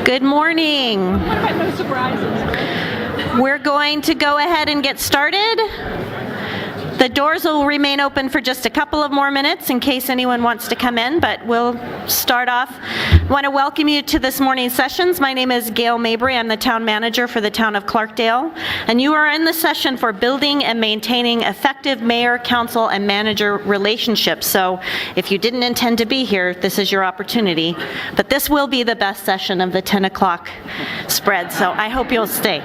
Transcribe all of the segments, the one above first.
Good morning. No surprises. We're going to go ahead and get started. The doors will remain open for just a couple of more minutes in case anyone wants to come in, but we'll start off. I want to welcome you to this morning's sessions. My name is Gail Mabry. I'm the town manager for the town of Clarkdale, and you are in the session for building and maintaining effective mayor, council, and manager relationships. So if you didn't intend to be here, this is your opportunity. But this will be the best session of the 10 o'clock spread, so I hope you'll stay.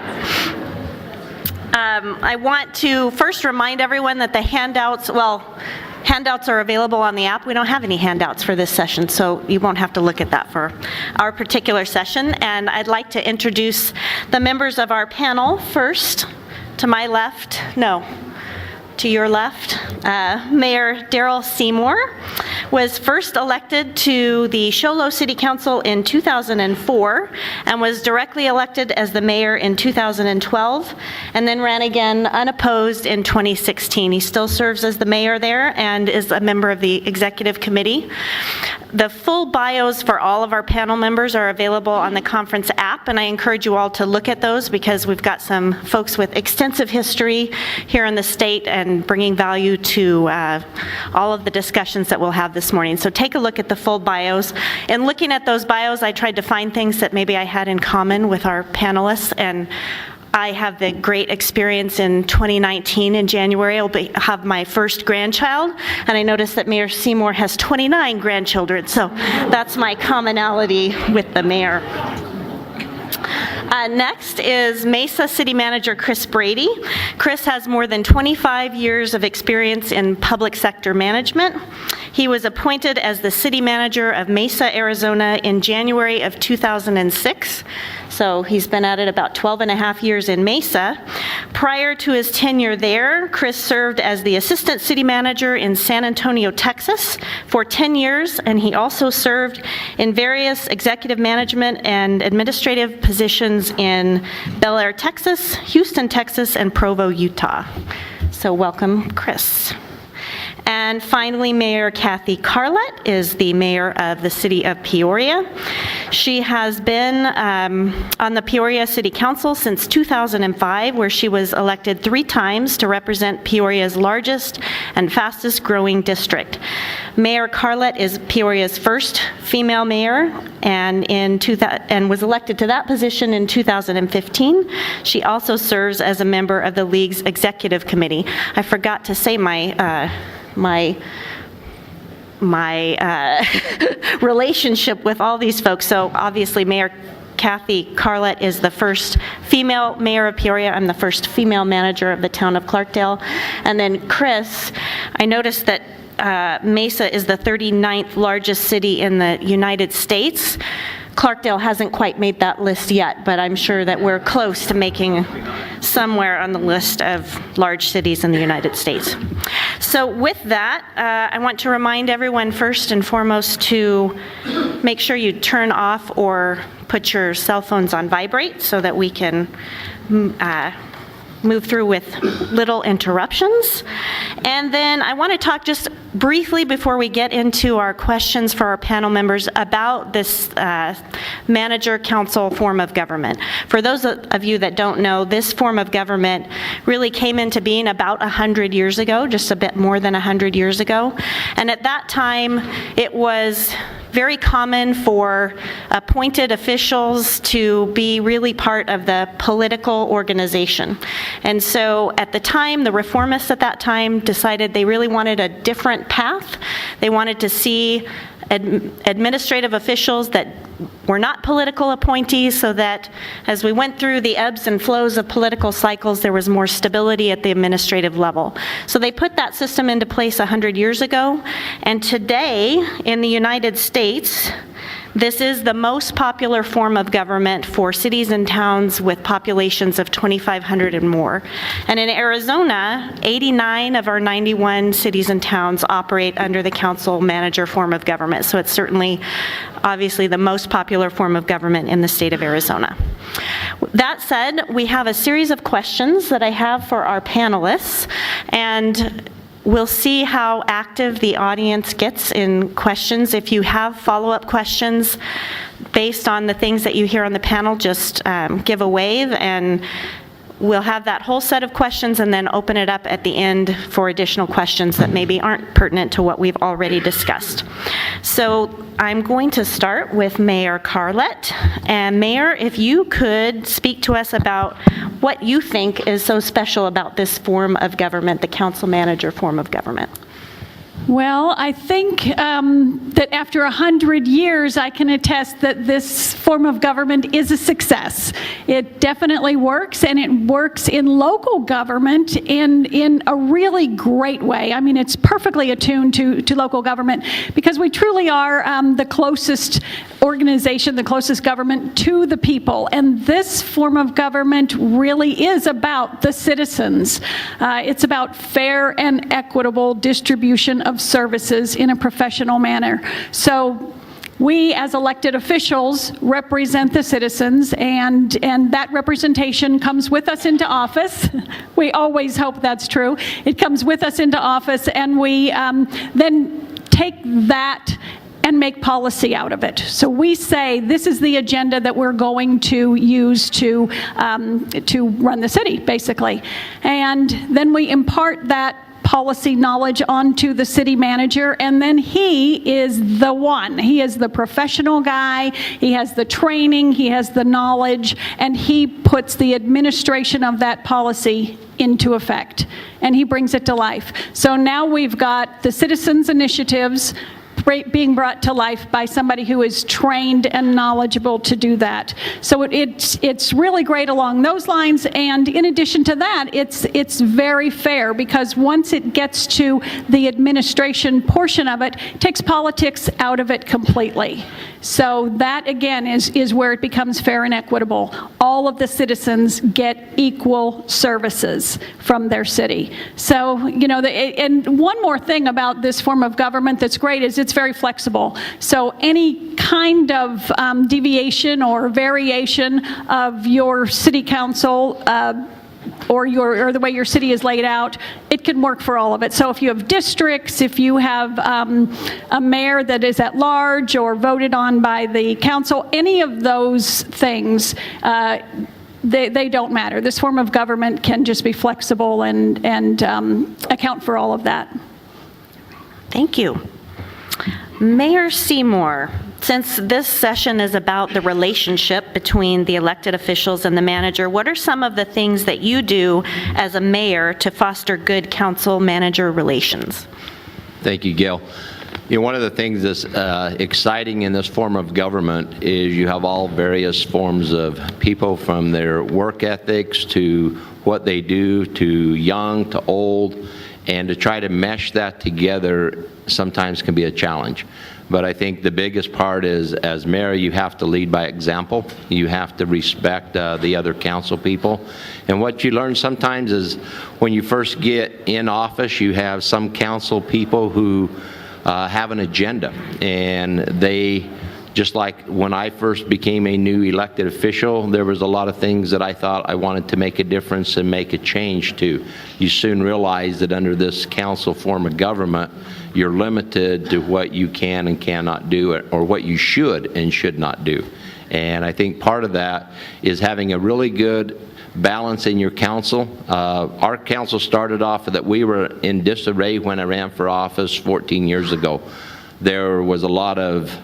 I want to first remind everyone that the handouts are available on the app. We don't have any handouts for this session, so you won't have to look at that for our particular session. And I'd like to introduce the members of our panel first. To my left, to your left, Mayor Daryl Seymour was first elected to the Show Low City Council in 2004 and was directly elected as the mayor in 2012 and then ran again unopposed in 2016. He still serves as the mayor there and is a member of the executive committee. The full bios for all of our panel members are available on the conference app, and I encourage you all to look at those because we've got some folks with extensive history here in the state and bringing value to all of the discussions that we'll have this morning. So take a look at the full bios. In looking at those bios, I tried to find things that maybe I had in common with our panelists, and I have the great experience in 2019 in January. I'll have my first grandchild, and I noticed that Mayor Seymour has 29 grandchildren, so that's my commonality with the mayor. Next is Mesa City Manager Chris Brady. Chris has more than 25 years of experience in public sector management. He was appointed as the city manager of Mesa, Arizona in January of 2006. So he's been at it about 12 and a half years in Mesa. Prior to his tenure there, Chris served as the assistant city manager in San Antonio, Texas for 10 years, and he also served in various executive management and administrative positions in Bel Air, Texas, Houston, Texas, and Provo, Utah. So welcome, Chris. And finally, Mayor Kathy Cartlett is the mayor of the city of Peoria. She has been on the Peoria City Council since 2005, where she was elected 3 times to represent Peoria's largest and fastest growing district. Mayor Cartlett is Peoria's first female mayor and was elected to that position in 2015. She also serves as a member of the league's executive committee. I forgot to say my relationship with all these folks. So obviously Mayor Kathy Cartlett is the first female mayor of Peoria. I'm the first female manager of the town of Clarkdale. And then Chris, I noticed that Mesa is the 39th largest city in the United States. Clarkdale hasn't quite made that list yet, but I'm sure that we're close to making somewhere on the list of large cities in the United States. So with that, I want to remind everyone first and foremost to make sure you turn off or put your cell phones on vibrate so that we can move through with little interruptions. And then I want to talk just briefly before we get into our questions for our panel members about this manager council form of government. For those of you that don't know, this form of government really came into being about 100 years ago, just a bit more than 100 years ago. And at that time, it was very common for appointed officials to be really part of the political organization. And so at the time, the reformists at that time decided they really wanted a different path. They wanted to see administrative officials that were not political appointees, so that as we went through the ebbs and flows of political cycles, there was more stability at the administrative level. So they put that system into place 100 years ago, and today in the United States, this is the most popular form of government for cities and towns with populations of 2,500 and more. And in Arizona, 89 of our 91 cities and towns operate under the council manager form of government. So it's certainly, obviously, the most popular form of government in the state of Arizona. That said, we have a series of questions that I have for our panelists. And We'll see how active the audience gets in questions. If you have follow-up questions based on the things that you hear on the panel, just give a wave, and we'll have that whole set of questions and then open it up at the end for additional questions that maybe aren't pertinent to what we've already discussed. So I'm going to start with Mayor Cartlett. And Mayor, if you could speak to us about what you think is so special about this form of government, the council manager form of government. Well, I think that after 100 years, I can attest that this form of government is a success. It definitely works, and it works in local government in a really great way. I mean, it's perfectly attuned to local government because we truly are the closest organization, the closest government to the people. And this form of government really is about the citizens. It's about fair and equitable distribution of services in a professional manner. So we as elected officials represent the citizens, and that representation comes with us into office. We always hope that's true. It comes with us into office, and we then take that and make policy out of it. So we say, this is the agenda that we're going to use to run the city, basically. And then we impart that policy knowledge onto the city manager, and then he is the one. He is the professional guy, he has the training, he has the knowledge, and he puts the administration of that policy into effect, and he brings it to life. So now we've got the citizens' initiatives being brought to life by somebody who is trained and knowledgeable to do that. So it's really great along those lines, and in addition to that, it's very fair, because once it gets to the administration portion of it, it takes politics out of it completely. So that, again, is where it becomes fair and equitable. All of the citizens get equal services from their city. So, you know, and one more thing about this form of government that's great is it's very flexible. So any kind of deviation or variation of your city council or the way your city is laid out, it can work for all of it. So if you have districts, if you have a mayor that is at large or voted on by the council, any of those things, they don't matter. This form of government can just be flexible and account for all of that. Thank you. Mayor Seymour, since this session is about the relationship between the elected officials and the manager, what are some of the things that you do as a mayor to foster good council-manager relations? Thank you, Gail. You know, one of the things that's exciting in this form of government is you have all various forms of people, from their work ethics to what they do, to young to old, and to try to mesh that together sometimes can be a challenge. But I think the biggest part is, as mayor, you have to lead by example. You have to respect the other council people. And what you learn sometimes is when you first get in office, you have some council people who have an agenda, and they, just like when I first became a new elected official, there was a lot of things that I thought I wanted to make a difference and make a change to. You soon realize that under this council form of government, you're limited to what you can and cannot do, or what you should and should not do. And I think part of that is having a really good balance in your council. Our council started off that we were in disarray when I ran for office 14 years ago. There was a lot of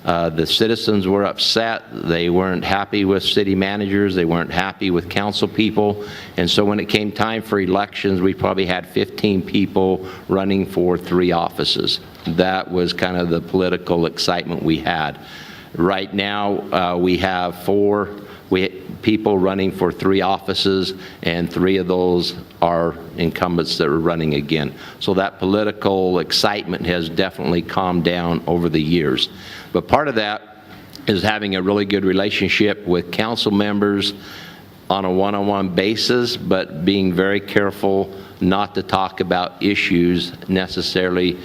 the citizens were upset. They weren't happy with city managers. They weren't happy with council people. And so when it came time for elections, we probably had 15 people running for 3 offices. That was kind of the political excitement we had. Right now, we have 4 people running for 3 offices, and 3 of those are incumbents that are running again. So that political excitement has definitely calmed down over the years. But part of that is having a really good relationship with council members on a one-on-one basis, but being very careful not to talk about issues necessarily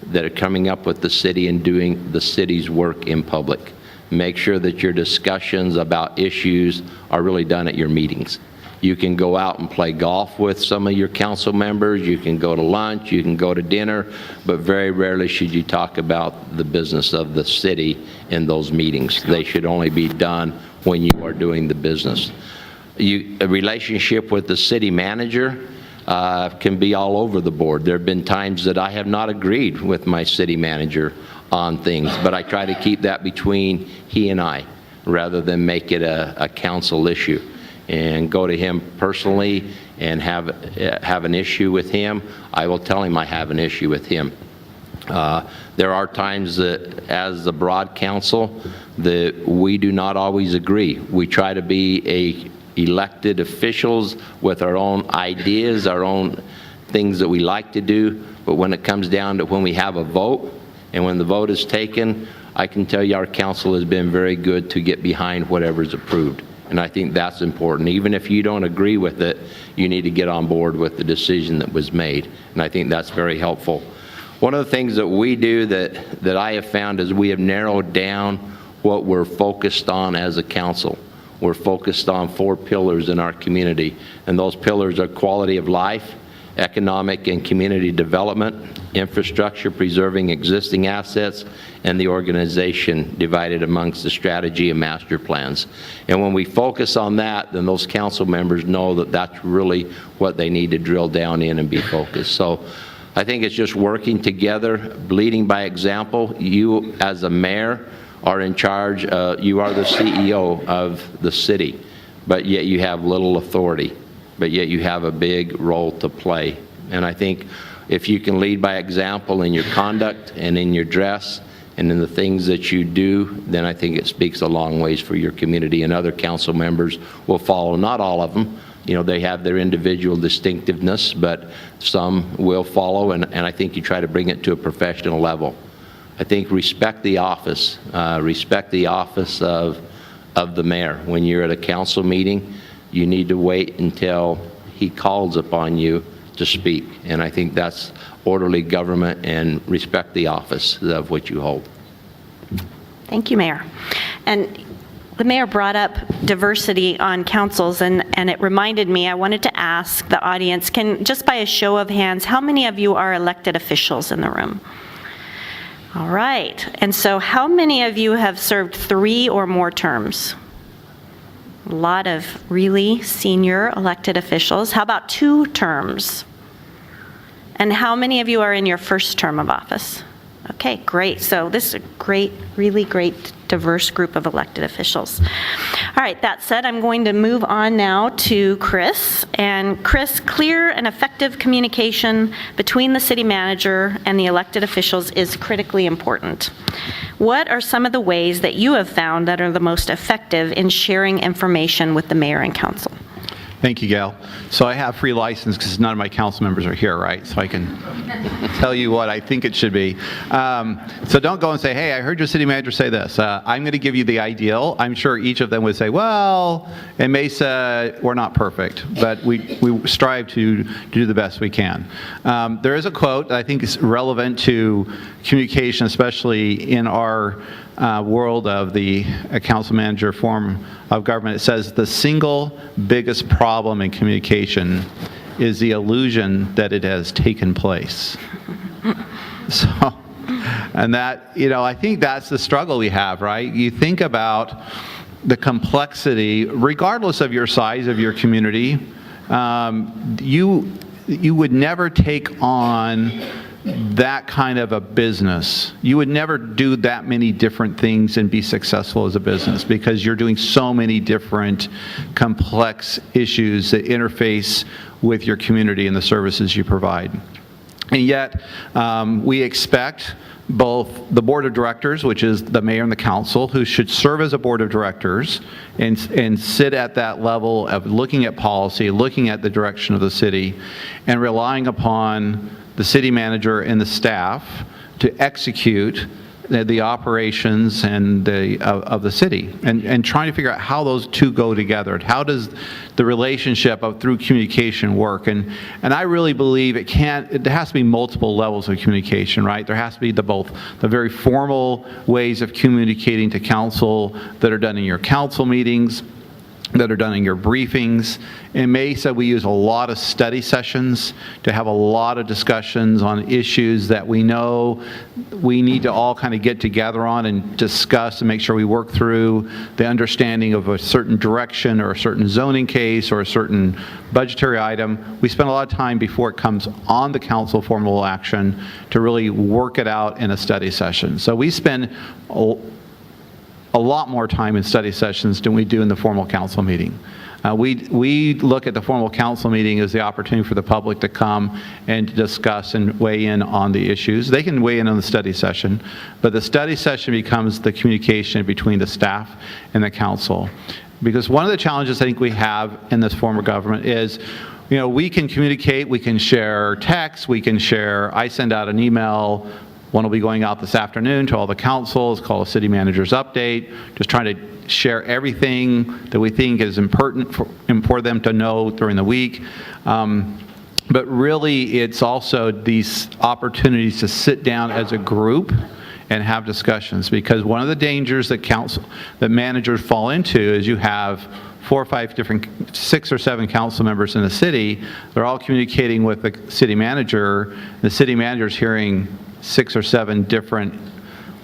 that are coming up with the city and doing the city's work in public. Make sure that your discussions about issues are really done at your meetings. You can go out and play golf with some of your council members. You can go to lunch. You can go to dinner. But very rarely should you talk about the business of the city in those meetings. They should only be done when you are doing the business. A relationship with the city manager can be all over the board. There have been times that I have not agreed with my city manager on things, but I try to keep that between he and I rather than make it a council issue, and go to him personally and have an issue with him. I will tell him I have an issue with him. There are times that as the broad council that we do not always agree. We try to be elected officials with our own ideas, our own things that we like to do, but when it comes down to when we have a vote and when the vote is taken, I can tell you our council has been very good to get behind whatever's approved. And I think that's important. Even if you don't agree with it, you need to get on board with the decision that was made. And I think that's very helpful. One of the things that we do that I have found is we have narrowed down what we're focused on as a council. We're focused on 4 pillars in our community. And those pillars are quality of life, economic and community development, infrastructure, preserving existing assets, and the organization divided amongst the strategy and master plans. And when we focus on that, then those council members know that that's really what they need to drill down in and be focused. So I think it's just working together, leading by example. You as a mayor are in charge, you are the CEO of the city, but yet you have little authority, but yet you have a big role to play. And I think if you can lead by example in your conduct and in your dress and in the things that you do, then I think it speaks a long ways for your community, and other council members will follow. Not all of them. You know, they have their individual distinctiveness, but some will follow, and I think you try to bring it to a professional level. I think respect the office of the mayor. When you're at a council meeting, you need to wait until he calls upon you to speak. And I think that's orderly government, and respect the office of what you hold. Thank you, Mayor. And the mayor brought up diversity on councils, and it reminded me, I wanted to ask the audience, just by a show of hands, how many of you are elected officials in the room? All right. And so how many of you have served 3 or more terms? A lot of really senior elected officials. How about 2 terms? And how many of you are in your first term of office? Okay, great. So this is a great, really great, diverse group of elected officials. All right, that said, I'm going to move on now to Chris. And Chris, clear and effective communication between the city manager and the elected officials is critically important. What are some of the ways that you have found that are the most effective in sharing information with the mayor and council? Thank you, Gail. So I have free license because none of my council members are here, right? So I can tell you what I think it should be. So don't go and say, hey, I heard your city manager say this. I'm going to give you the ideal. I'm sure each of them would say, well, in Mesa, we're not perfect, but we strive to do the best we can. There is a quote that I think is relevant to communication, especially in our world of the council manager form of government. It says the single biggest problem in communication is the illusion that it has taken place. So, and that, I think that's the struggle we have, right? You think about the complexity, regardless of your size of your community, you would never take on that kind of a business. You would never do that many different things and be successful as a business, because you're doing so many different complex issues that interface with your community and the services you provide. And yet, we expect both the board of directors, which is the mayor and the council, who should serve as a board of directors and sit at that level of looking at policy, looking at the direction of the city, and relying upon the city manager and the staff to execute the operations and of the city, and trying to figure out how those two go together. How does the relationship through communication work? And I really believe it has to be multiple levels of communication, right? There has to be both the very formal ways of communicating to council that are done in your council meetings, that are done in your briefings. In Mesa, we use a lot of study sessions to have a lot of discussions on issues that we know we need to all kind of get together on and discuss and make sure we work through the understanding of a certain direction or a certain zoning case or a certain budgetary item. We spend a lot of time before it comes on the council formal action to really work it out in a study session. So we spend a lot more time in study sessions than we do in the formal council meeting. We look at the formal council meeting as the opportunity for the public to come and discuss and weigh in on the issues. They can weigh in on the study session, but the study session becomes the communication between the staff and the council. Because one of the challenges I think we have in this form of government is, we can communicate, we can share text, we can share, I send out an email. One will be going out this afternoon to all the councils, called a city manager's update, just trying to share everything that we think is important for them to know during the week. But really, it's also these opportunities to sit down as a group and have discussions, because one of the dangers that managers fall into is you have 4 or 5 different, 6 or 7 council members in the city. They're all communicating with the city manager. The city manager's hearing 6 or 7 different,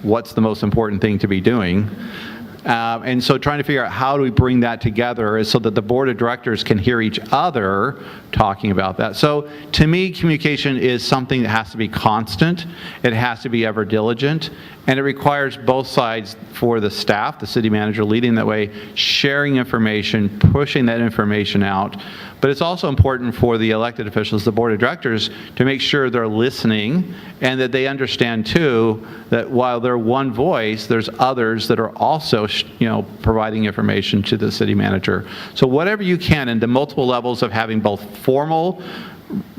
what's the most important thing to be doing. And so trying to figure out how do we bring that together is so that the board of directors can hear each other talking about that. So to me, communication is something that has to be constant. It has to be ever diligent. And it requires both sides, for the staff, the city manager leading that way, sharing information, pushing that information out. But it's also important for the elected officials, the board of directors, to make sure they're listening and that they understand too that while they're one voice, there's others that are also, providing information to the city manager. So whatever you can, and the multiple levels of having both formal,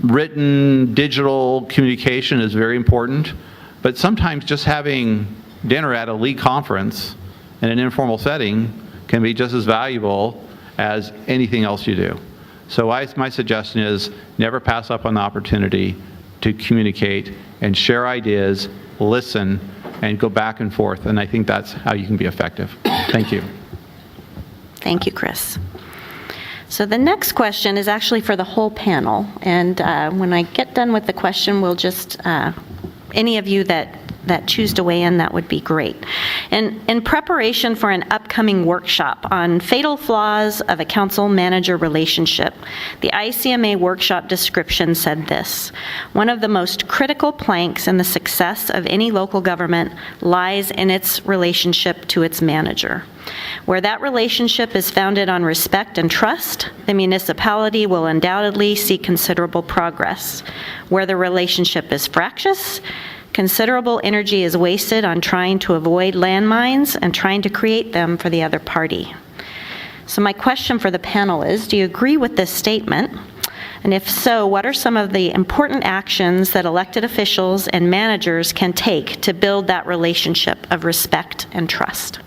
written, digital communication is very important. But sometimes just having dinner at a league conference in an informal setting can be just as valuable as anything else you do. So my suggestion is never pass up on the opportunity to communicate and share ideas, listen, and go back and forth. And I think that's how you can be effective. Thank you. Thank you, Chris. So the next question is actually for the whole panel. And when I get done with the question, we'll just, any of you that choose to weigh in, that would be great. And in preparation for an upcoming workshop on fatal flaws of a council-manager relationship, the ICMA workshop description said this: one of the most critical planks in the success of any local government lies in its relationship to its manager. Where that relationship is founded on respect and trust, the municipality will undoubtedly see considerable progress. Where the relationship is fractious, considerable energy is wasted on trying to avoid landmines and trying to create them for the other party. So my question for the panel is, do you agree with this statement? And if so, what are some of the important actions that elected officials and managers can take to build that relationship of respect and trust?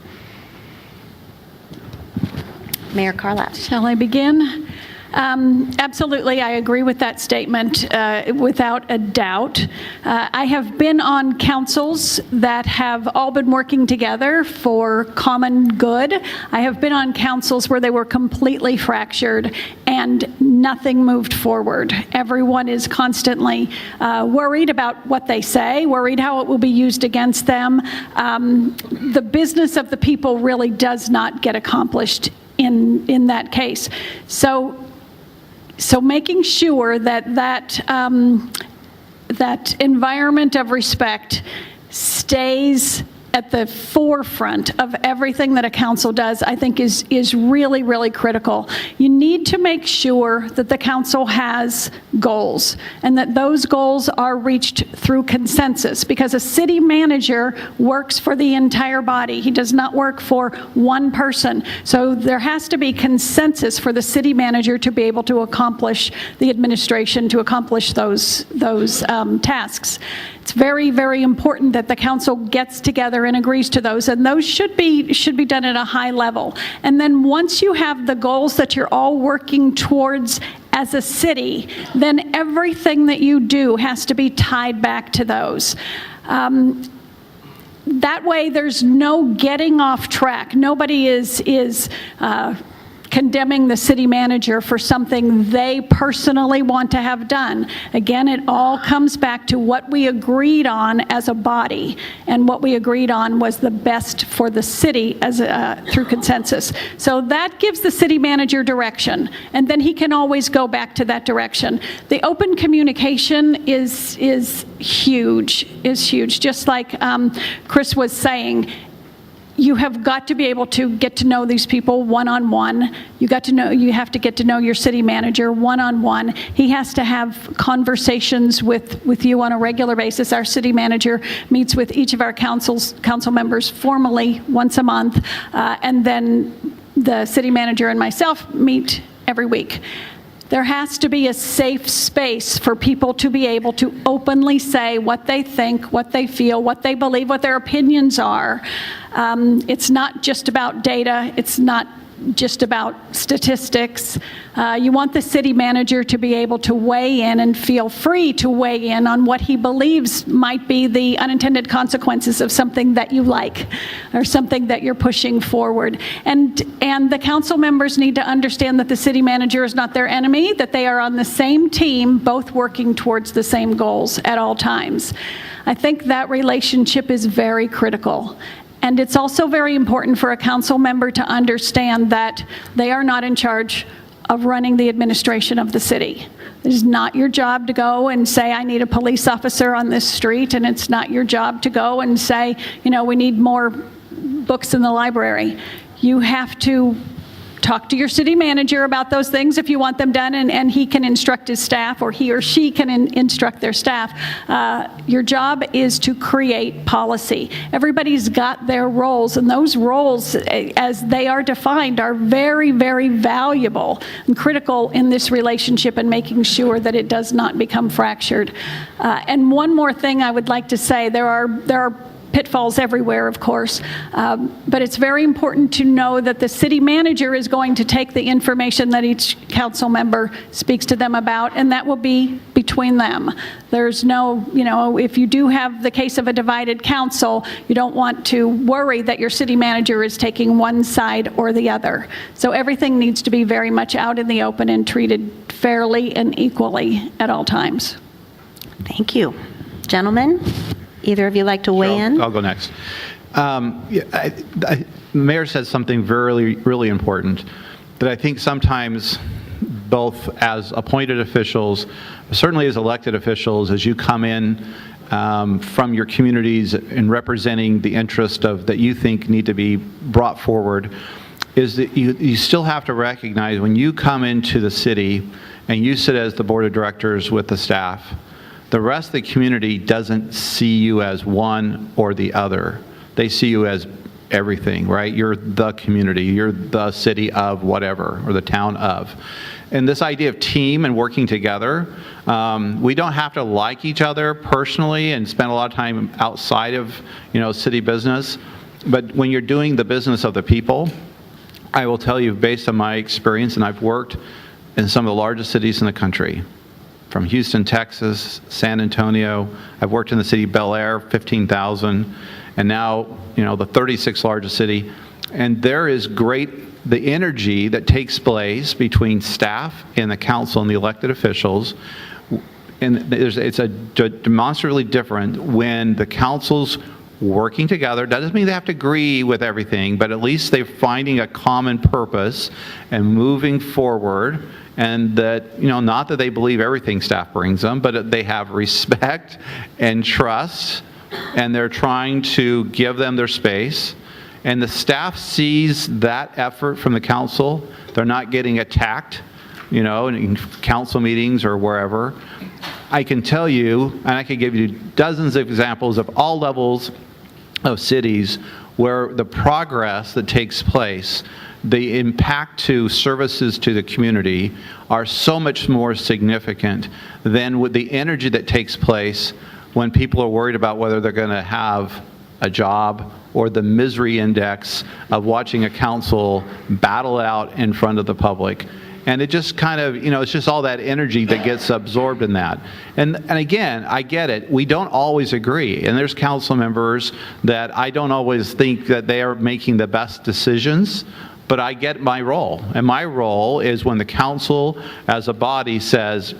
Mayor Cartlett. Shall I begin? Absolutely, I agree with that statement without a doubt. I have been on councils that have all been working together for common good. I have been on councils where they were completely fractured and nothing moved forward. Everyone is constantly worried about what they say, worried how it will be used against them. The business of the people really does not get accomplished in that case. So making sure that environment of respect stays at the forefront of everything that a council does, I think is really, really critical. You need to make sure that the council has goals and that those goals are reached through consensus, because a city manager works for the entire body. He does not work for one person. So there has to be consensus for the city manager to be able to accomplish the administration, to accomplish those tasks. It's very, very important that the council gets together and agrees to those, and those should be done at a high level. And then once you have the goals that you're all working towards as a city, then everything that you do has to be tied back to those. That way there's no getting off track. Nobody is condemning the city manager for something they personally want to have done. Again, it all comes back to what we agreed on as a body, and what we agreed on was the best for the city as through consensus. So that gives the city manager direction, and then he can always go back to that direction. The open communication is huge, Just like Chris was saying, you have got to be able to get to know these people one-on-one. You have to get to know your city manager one-on-one. He has to have conversations with you on a regular basis. Our city manager meets with each of our council members formally once a month, and then the city manager and myself meet every week. There has to be a safe space for people to be able to openly say what they think, what they feel, what they believe, what their opinions are. It's not just about data. It's not just about statistics. You want the city manager to be able to weigh in and feel free to weigh in on what he believes might be the unintended consequences of something that you like or something that you're pushing forward. And the council members need to understand that the city manager is not their enemy, that they are on the same team, both working towards the same goals at all times. I think that relationship is very critical. And it's also very important for a council member to understand that they are not in charge of running the administration of the city. It is not your job to go and say, I need a police officer on this street, and it's not your job to go and say, we need more books in the library. You have to talk to your city manager about those things if you want them done, and he can instruct his staff, or he or she can instruct their staff. Your job is to create policy. Everybody's got their roles, and those roles, as they are defined, are very, very valuable and critical in this relationship and making sure that it does not become fractured. And one more thing I would like to say, there are pitfalls everywhere, of course, but it's very important to know that the city manager is going to take the information that each council member speaks to them about, and that will be between them. There's no, if you do have the case of a divided council, you don't want to worry that your city manager is taking one side or the other. So everything needs to be very much out in the open and treated fairly and equally at all times. Thank you. Gentlemen? Either of you like to weigh in? I'll go next. The mayor said something really important that I think sometimes, both as appointed officials, certainly as elected officials, as you come in from your communities and representing the interest that you think need to be brought forward, is that you still have to recognize when you come into the city and you sit as the board of directors with the staff, the rest of the community doesn't see you as one or the other. They see you as everything, right? You're the community. You're the city of whatever, or the town of. And this idea of team and working together, we don't have to like each other personally and spend a lot of time outside of, city business. But when you're doing the business of the people, I will tell you, based on my experience, and I've worked in some of the largest cities in the country, from Houston, Texas, San Antonio. I've worked in the city of Bel Air, 15,000, and now, the 36th largest city. And there is the energy that takes place between staff and the council and the elected officials. And it's demonstrably different when the council's working together. That doesn't mean they have to agree with everything, but at least they're finding a common purpose and moving forward. And that, not that they believe everything staff brings them, but they have respect and trust, and they're trying to give them their space. And the staff sees that effort from the council. They're not getting attacked, in council meetings or wherever. I can tell you, and I can give you dozens of examples of all levels of cities where the progress that takes place, the impact to services to the community, are so much more significant than with the energy that takes place when people are worried about whether they're going to have a job, or the misery index of watching a council battle out in front of the public. And it just kind of, it's just all that energy that gets absorbed in that. And again, I get it. We don't always agree. And there's council members that I don't always think that they are making the best decisions. but I get my role. And my role is when the council as a body says,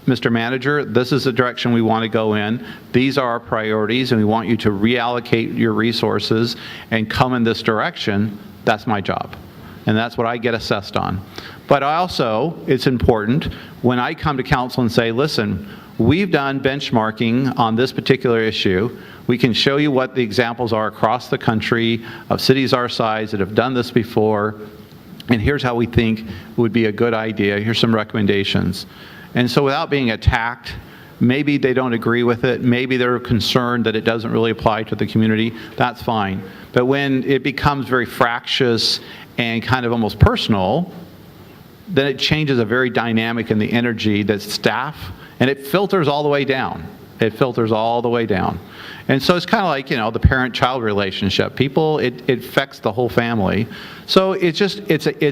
Mr. Manager, this is the direction we want to go in. These are our priorities, and we want you to reallocate your resources and come in this direction. That's my job. And that's what I get assessed on. But also, it's important when I come to council and say, listen, we've done benchmarking on this particular issue. We can show you what the examples are across the country of cities our size that have done this before. And here's how we think would be a good idea. Here's some recommendations. And so without being attacked, maybe they don't agree with it, maybe they're concerned that it doesn't really apply to the community, that's fine. But when it becomes very fractious and kind of almost personal, then it changes a very dynamic in the energy that staff, and it filters all the way down. It filters all the way down. And so it's kind of like, the parent-child relationship. People, it affects the whole family. So it's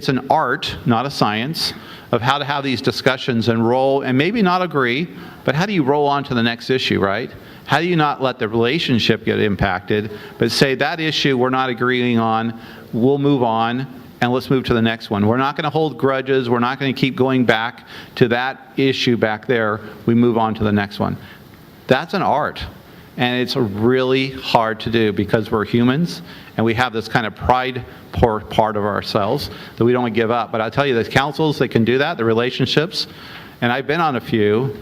an art, not a science, of how to have these discussions and roll, and maybe not agree, but how do you roll on to the next issue, right? How do you not let the relationship get impacted, but say that issue we're not agreeing on, we'll move on, and let's move to the next one. We're not going to hold grudges. We're not going to keep going back to that issue back there. We move on to the next one. That's an art, and it's really hard to do because we're humans, and we have this kind of pride part of ourselves that we don't give up. But I tell you, the councils, they can do that, the relationships, and I've been on a few,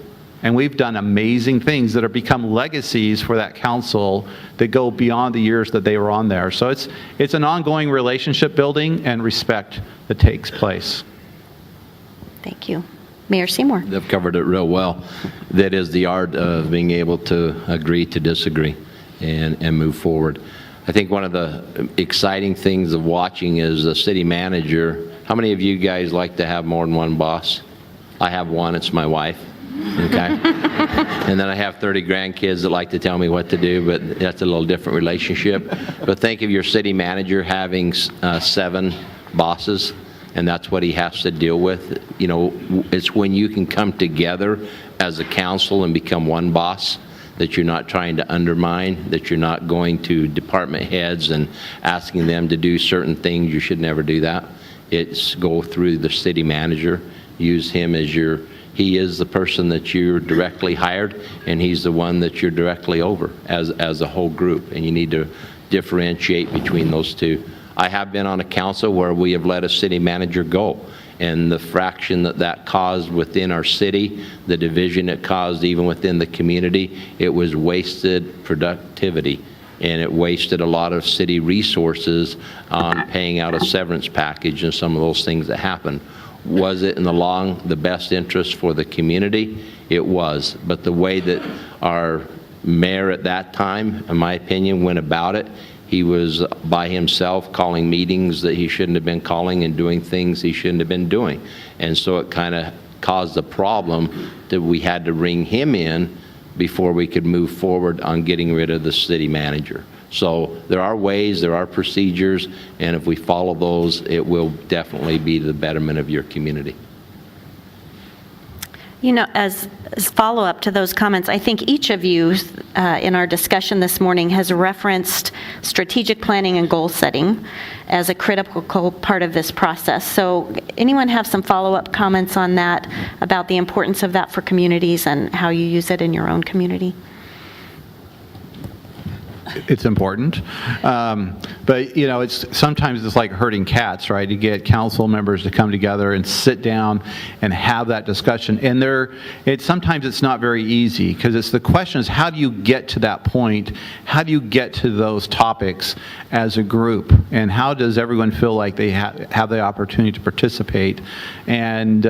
and we've done amazing things that have become legacies for that council that go beyond the years that they were on there. So it's an ongoing relationship building and respect that takes place. Thank you. Mayor Seymour. They've covered it real well. That is the art of being able to agree to disagree and move forward. I think one of the exciting things of watching is the city manager. How many of you guys like to have more than one boss? I have one. It's my wife. Okay. And then I have 30 grandkids that like to tell me what to do, but that's a little different relationship. But think of your city manager having 7 bosses, and that's what he has to deal with. It's when you can come together as a council and become one boss, that you're not trying to undermine, that you're not going to department heads and asking them to do certain things. You should never do that. It's go through the city manager, use him as he is the person that you're directly hired, and he's the one that you're directly over as a whole group, and you need to differentiate between those two. I have been on a council where we have let a city manager go, and the fraction that caused within our city, the division it caused even within the community, it was wasted productivity, and it wasted a lot of city resources on paying out a severance package and some of those things that happened. Was it in the best interest for the community? It was, but the way that our mayor at that time, in my opinion, went about it, he was by himself calling meetings that he shouldn't have been calling and doing things he shouldn't have been doing. And so it kind of caused a problem that we had to bring him in before we could move forward on getting rid of the city manager. So there are ways, there are procedures, and if we follow those, it will definitely be to the betterment of your community. As follow-up to those comments, I think each of you in our discussion this morning has referenced strategic planning and goal setting as a critical part of this process. So anyone have some follow-up comments on that, about the importance of that for communities and how you use it in your own community? It's important, but sometimes it's like herding cats, right? You get council members to come together and sit down and have that discussion, and sometimes it's not very easy, because it's the question is, how do you get to that point? How do you get to those topics as a group, and how does everyone feel like they have the opportunity to participate, and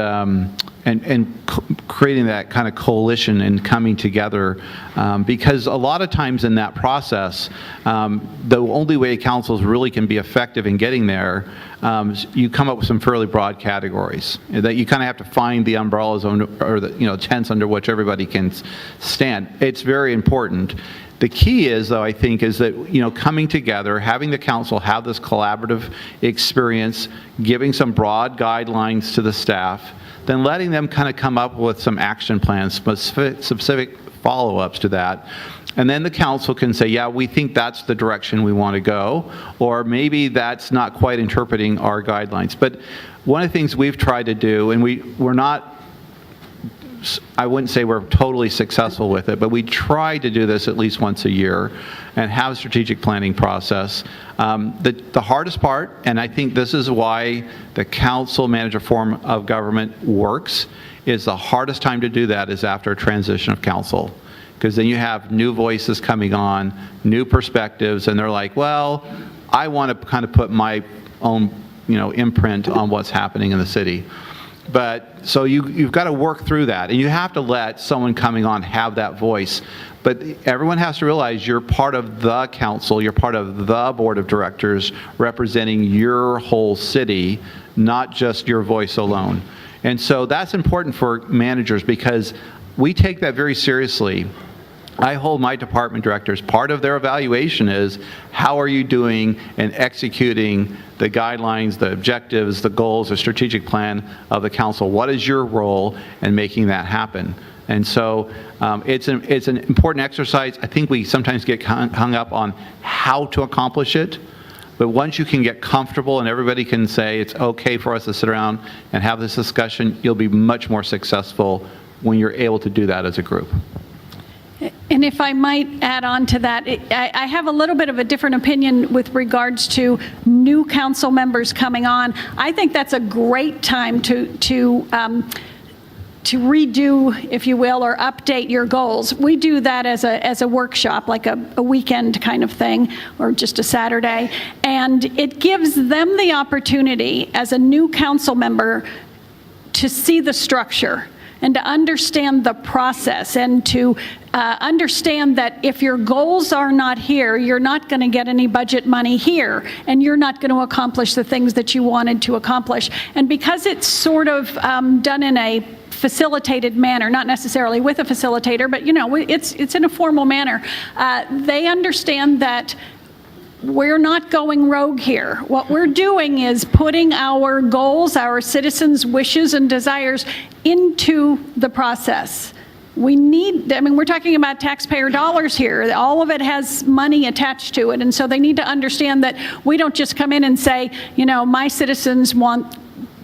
creating that kind of coalition and coming together, because a lot of times in that process, the only way councils really can be effective in getting there, you come up with some fairly broad categories that you kind of have to find the umbrellas or the tents under which everybody can stand. It's very important. The key is, though, I think, is that, coming together, having the council have this collaborative experience, giving some broad guidelines to the staff, then letting them kind of come up with some action plans, specific follow-ups to that, And then the council can say, yeah, we think that's the direction we want to go, or maybe that's not quite interpreting our guidelines. But one of the things we've tried to do, and we're not, I wouldn't say we're totally successful with it, but we try to do this at least once a year and have a strategic planning process. The hardest part, and I think this is why the council manager form of government works, is the hardest time to do that is after a transition of council. Because then you have new voices coming on, new perspectives, and they're like, well, I want to kind of put my own, imprint on what's happening in the city. But so you've got to work through that, and you have to let someone coming on have that voice. But everyone has to realize you're part of the council, you're part of the board of directors representing your whole city, not just your voice alone. And so that's important for managers because we take that very seriously. I hold my department directors, part of their evaluation is how are you doing in executing the guidelines, the objectives, the goals, the strategic plan of the council. What is your role in making that happen? And so it's an important exercise. I think we sometimes get hung up on how to accomplish it. But once you can get comfortable and everybody can say it's okay for us to sit around and have this discussion, you'll be much more successful when you're able to do that as a group. And if I might add on to that, I have a little bit of a different opinion with regards to new council members coming on. I think that's a great time to redo, if you will, or update your goals. We do that as a workshop, like a weekend kind of thing, or just a Saturday. And it gives them the opportunity as a new council member to see the structure and to understand the process and to understand that if your goals are not here, you're not going to get any budget money here, and you're not going to accomplish the things that you wanted to accomplish. And because it's sort of done in a facilitated manner, not necessarily with a facilitator, but it's in a formal manner, they understand that we're not going rogue here. What we're doing is putting our goals, our citizens' wishes and desires into the process. We're talking about taxpayer dollars here. All of it has money attached to it. And so they need to understand that we don't just come in and say, my citizens want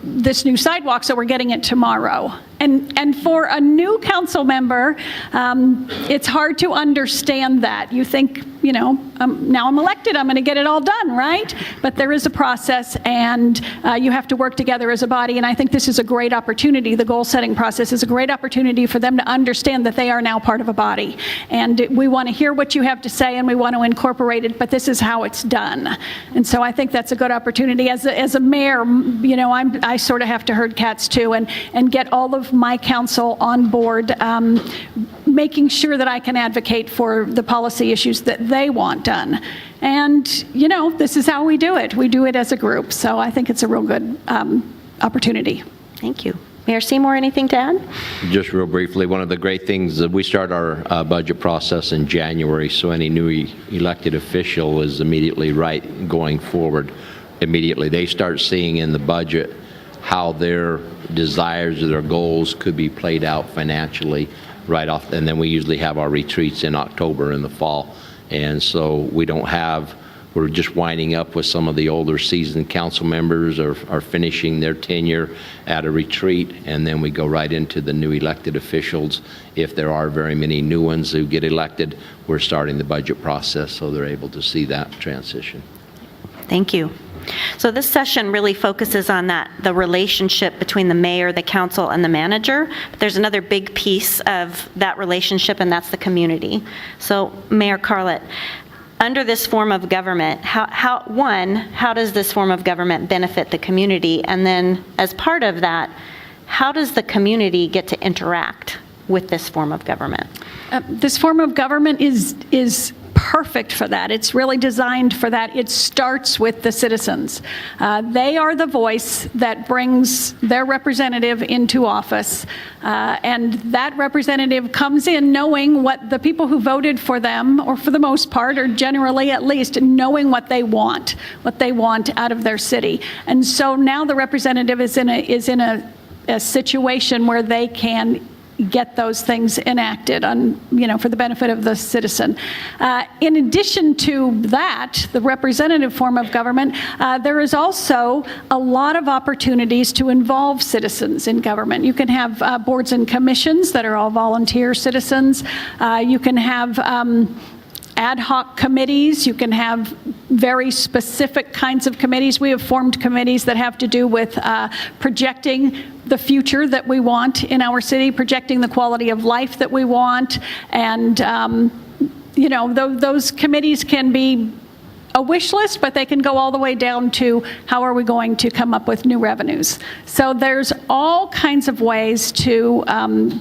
this new sidewalk, so we're getting it tomorrow. And for a new council member, it's hard to understand that. You think, now I'm elected, I'm going to get it all done, right? But there is a process, and you have to work together as a body, and I think this is a great opportunity. The goal-setting process is a great opportunity for them to understand that they are now part of a body. And we want to hear what you have to say, and we want to incorporate it, but this is how it's done. And so I think that's a good opportunity. As a mayor, I sort of have to herd cats too, and get all of my council on board, making sure that I can advocate for the policy issues that they want done. And, this is how we do it. We do it as a group. So I think it's a real good opportunity. Thank you. Mayor Seymour, anything to add? Just real briefly, one of the great things is we start our budget process in January, so any new elected official is immediately right going forward. Immediately, they start seeing in the budget how their desires or their goals could be played out financially right off. And then we usually have our retreats in October in the fall. And so we're just winding up with some of the older seasoned council members are finishing their tenure at a retreat. And then we go right into the new elected officials. If there are very many new ones who get elected, we're starting the budget process so they're able to see that transition. Thank you. So this session really focuses on the relationship between the mayor, the council, and the manager. But there's another big piece of that relationship, and that's the community. So Mayor Cartlett, under this form of government, how does this form of government benefit the community? And then as part of that, how does the community get to interact with this form of government? This form of government is perfect for that. It's really designed for that. It starts with the citizens. They are the voice that brings their representative into office, and that representative comes in knowing what the people who voted for them, or for the most part, or generally at least, knowing what they want out of their city. And so now the representative is in a situation where they can get those things enacted on, for the benefit of the citizen. In addition to that, the representative form of government, there is also a lot of opportunities to involve citizens in government. You can have boards and commissions that are all volunteer citizens. You can have ad hoc committees. You can have very specific kinds of committees. We have formed committees that have to do with projecting the future that we want in our city, projecting the quality of life that we want, and those committees can be a wish list, but they can go all the way down to how are we going to come up with new revenues. So there's all kinds of ways to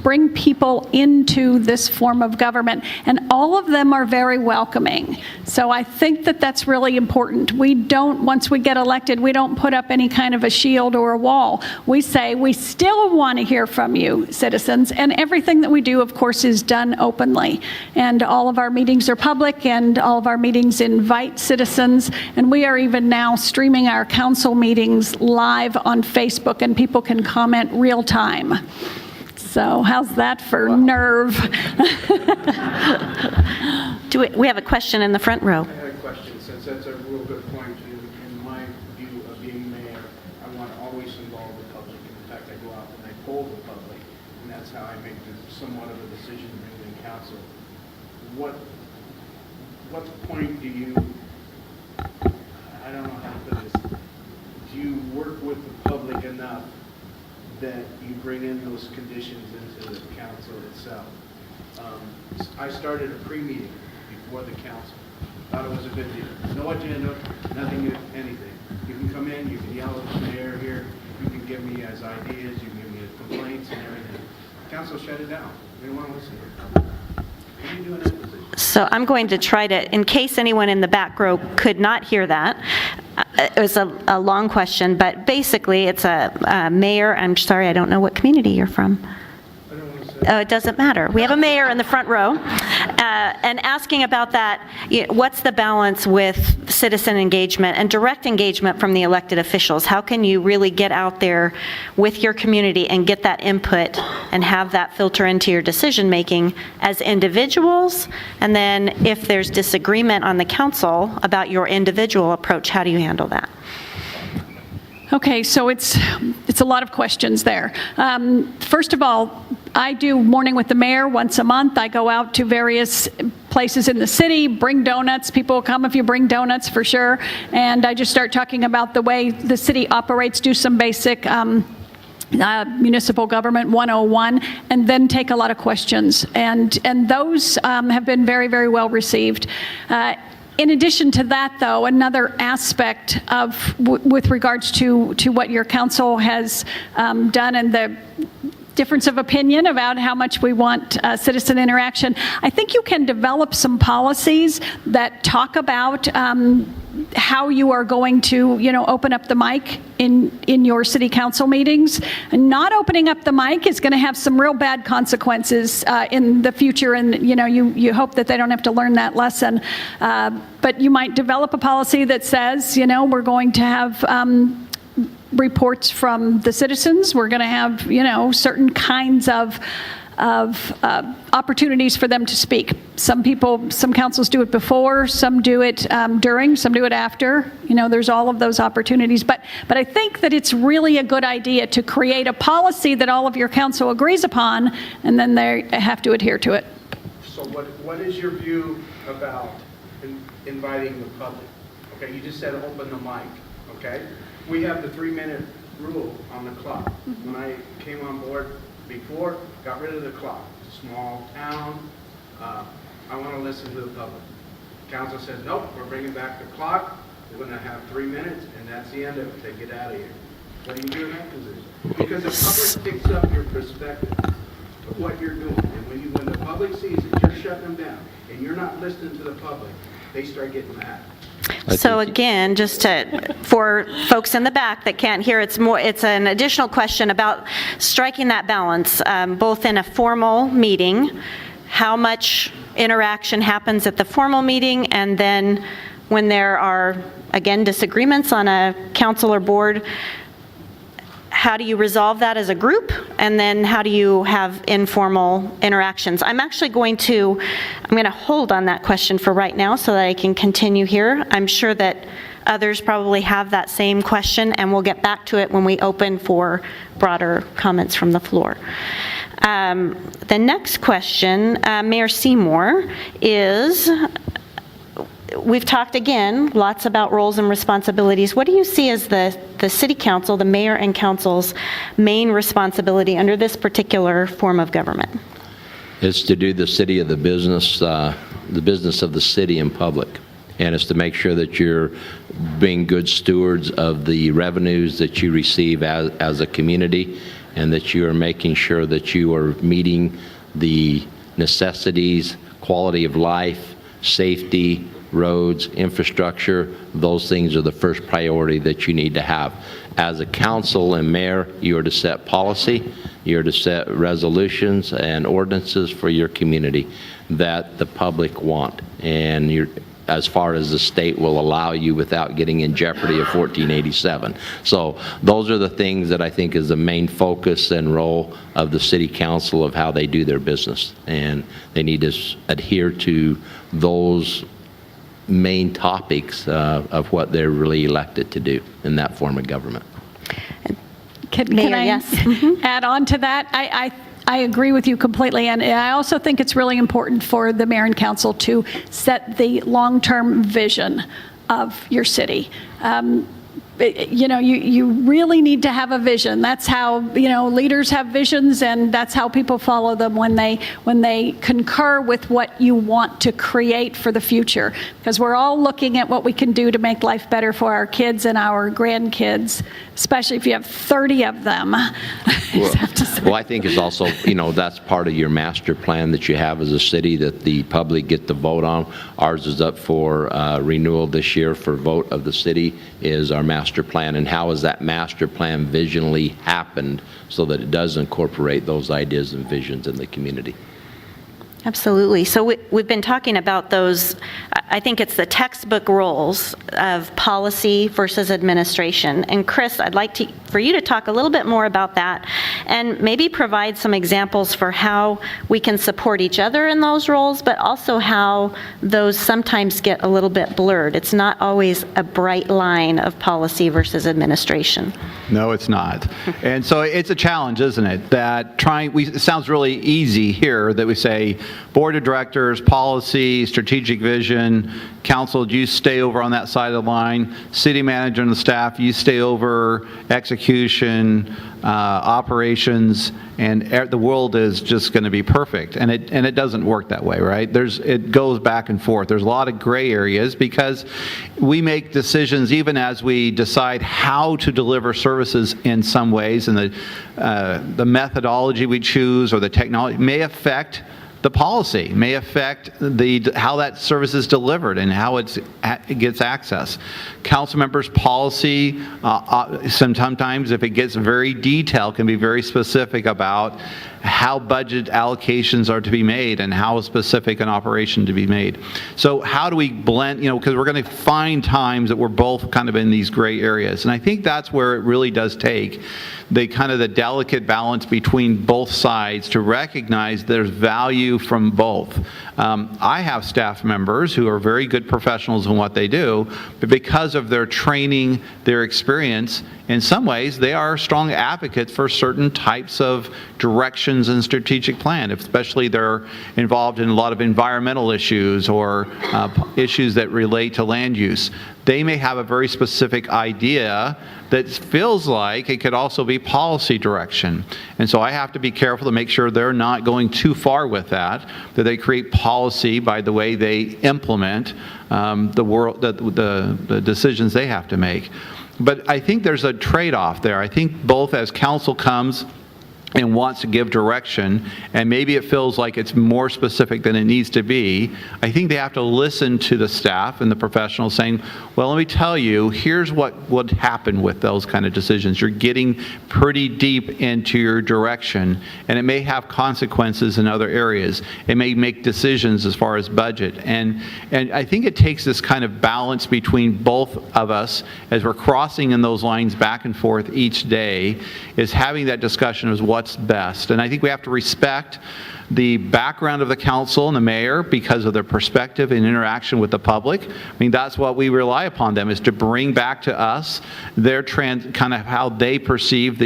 bring people into this form of government, and all of them are very welcoming. So I think that that's really important. We don't, once we get elected, we don't put up any kind of a shield or a wall. We say we still want to hear from you, citizens, and everything that we do, of course, is done openly. And all of our meetings are public, and all of our meetings invite citizens. And we are even now streaming our council meetings live on Facebook, and people can comment real time. So how's that for nerve? We have a question in the front row. I had a question, since that's a real good point. In my view of being mayor, I want to always involve the public. In fact, I go out and I poll the public, and that's how I make somewhat of a decision in council. What point do you, I don't know how to put this, do you work with the public enough that you bring in those conditions into the council itself? I started a pre-meeting before the council. Thought it was a good deal. No agenda, nothing, anything. You can come in, you can yell at the mayor here, you can give me as ideas, you can give me as complaints and everything. Council shut it down. They don't want to listen to it. What do you do in that position? So I'm going to try to, in case anyone in the back row could not hear that, it was a long question, but basically it's a mayor. I'm sorry, I don't know what community you're from. Oh, it doesn't matter. We have a mayor in the front row, and asking about that, what's the balance with citizen engagement and direct engagement from the elected officials? How can you really get out there with your community and get that input and have that filter into your decision making as individuals? And then if there's disagreement on the council about your individual approach, how do you handle that? Okay, so it's a lot of questions there. First of all, I do Morning with the Mayor once a month. I go out to various places in the city, bring donuts. People will come if you bring donuts, for sure. And I just start talking about the way the city operates, do some basic municipal government 101, and then take a lot of questions. And those have been very, very well received. In addition to that, though, another aspect of with regards to what your council has done and the difference of opinion about how much we want citizen interaction, I think you can develop some policies that talk about how you are going to, open up the mic in your city council meetings. And not opening up the mic is going to have some real bad consequences in the future, and you hope that they don't have to learn that lesson. But you might develop a policy that says, we're going to have reports from the citizens. We're going to have, certain kinds of opportunities for them to speak. Some councils do it before, some do it during, some do it after. There's all of those opportunities. But I think that it's really a good idea to create a policy that all of your council agrees upon, and then they have to adhere to it. So what is your view about inviting the public? Okay, you just said open the mic, okay? We have the 3-minute rule on the clock. When I came on board before, got rid of the clock. Small town, I want to listen to the public. Council says, nope, we're bringing back the clock. We're going to have 3 minutes, and that's the end of it. They get out of here. What do you do in that position? Because the public picks up your perspective of what you're doing. And when the public sees that you're shutting them down, and you're not listening to the public, they start getting mad. So again, just for folks in the back that can't hear, it's an additional question about striking that balance, both in a formal meeting, how much interaction happens at the formal meeting, and then when there are, again, disagreements on a council or board, how do you resolve that as a group? And then how do you have informal interactions? I'm going to hold on that question for right now so that I can continue here. I'm sure that others probably have that same question, and we'll get back to it when we open for broader comments from the floor. The next question, Mayor Seymour, is, we've talked again lots about roles and responsibilities. What do you see as the city council, the mayor and council's main responsibility under this particular form of government? It's to do the city of the business of the city in public. And it's to make sure that you're being good stewards of the revenues that you receive as a community, and that you are making sure that you are meeting the necessities, quality of life, safety, roads, infrastructure. Those things are the first priority that you need to have. As a council and mayor, you are to set policy, you are to set resolutions and ordinances for your community that the public want, and you're as far as the state will allow you without getting in jeopardy of 1487. So those are the things that I think is the main focus and role of the city council of how they do their business. And they need to adhere to those main topics of what they're really elected to do in that form of government. Can Mayor, I yes. add on to that? I agree with you completely, and I also think it's really important for the mayor and council to set the long-term vision of your city. You really need to have a vision. That's how, leaders have visions, and that's how people follow them when they concur with what you want to create for the future. Because we're all looking at what we can do to make life better for our kids and our grandkids, especially if you have 30 of them. Well, I think it's also, that's part of your master plan that you have as a city that the public get to vote on. Ours is up for renewal this year for vote of the city, is our master plan, and how has that master plan visionally happened so that it does incorporate those ideas and visions in the community. Absolutely. So we've been talking about those, I think it's the textbook roles of policy versus administration. And Chris, I'd like for you to talk a little bit more about that and maybe provide some examples for how we can support each other in those roles, but also how those sometimes get a little bit blurred. It's not always a bright line of policy versus administration. No, it's not. And so it's a challenge, isn't it? That it sounds really easy here that we say, board of directors, policy, strategic vision, council, you stay over on that side of the line, city manager and the staff, you stay over execution, operations, and the world is just going to be perfect. And it doesn't work that way, right? It goes back and forth. There's a lot of gray areas because we make decisions even as we decide how to deliver services in some ways, and the methodology we choose or the technology may affect the policy, may affect how that service is delivered and how it gets access. Council members' policy, sometimes if it gets very detailed, can be very specific about how budget allocations are to be made and how specific an operation to be made. So how do we blend, because we're going to find times that we're both kind of in these gray areas. And I think that's where it really does take the delicate balance between both sides to recognize there's value from both. I have staff members who are very good professionals in what they do, but because of their training, their experience, in some ways they are strong advocates for certain types of directions and strategic plan, especially they're involved in a lot of environmental issues or issues that relate to land use. They may have a very specific idea that feels like it could also be policy direction. And so I have to be careful to make sure they're not going too far with that they create policy by the way they implement the decisions they have to make. But I think there's a trade-off there. I think both as council comes and wants to give direction, and maybe it feels like it's more specific than it needs to be, I think they have to listen to the staff and the professionals saying, well, let me tell you, here's what would happen with those kind of decisions. You're getting pretty deep into your direction, and it may have consequences in other areas. It may make decisions as far as budget. And I think it takes this kind of balance between both of us as we're crossing in those lines back and forth each day, is having that discussion of what's what's best. And I think we have to respect the background of the council and the mayor because of their perspective and interaction with the public. I mean, that's what we rely upon them, is to bring back to us their kind of how they perceive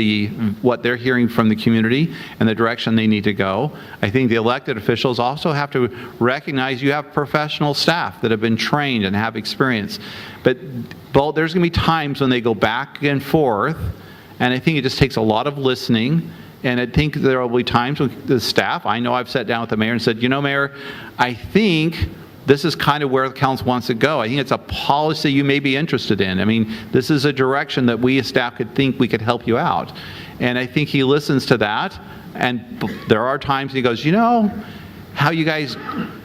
what they're hearing from the community and the direction they need to go. I think the elected officials also have to recognize you have professional staff that have been trained and have experience. But there's going to be times when they go back and forth, and I think it just takes a lot of listening. And I think there will be times with the staff, I know I've sat down with the mayor and said, Mayor, I think this is kind of where the council wants to go. I think it's a policy you may be interested in. I mean, this is a direction that we as staff could think we could help you out. And I think he listens to that. And there are times he goes, how you guys,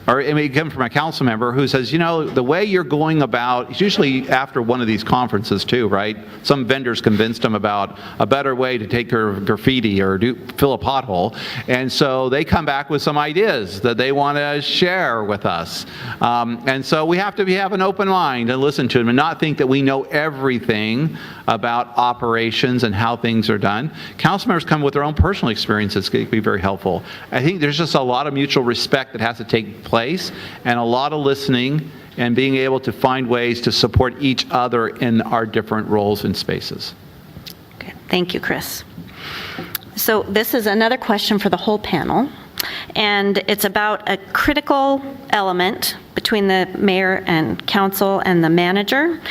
or it may come from a council member who says, the way you're going about, it's usually after one of these conferences too, right? Some vendors convinced them about a better way to take care of graffiti or fill a pothole. And so they come back with some ideas that they want to share with us. And so we have to have an open mind and listen to them and not think that we know everything about operations and how things are done. Council members come with their own personal experiences. It can be very helpful. I think there's just a lot of mutual respect that has to take place and a lot of listening and being able to find ways to support each other in our different roles and spaces. Okay. Thank you, Chris. So this is another question for the whole panel, and it's about a critical element between the mayor and council and the manager,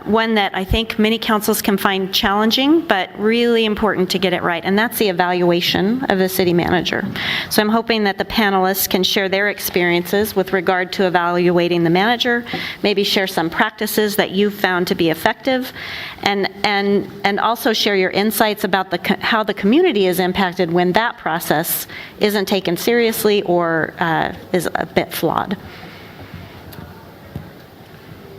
one that I think many councils can find challenging, but really important to get it right, and that's the evaluation of the city manager. So I'm hoping that the panelists can share their experiences with regard to evaluating the manager, maybe share some practices that you've found to be effective, and also share your insights about how the community is impacted when that process isn't taken seriously or is a bit flawed.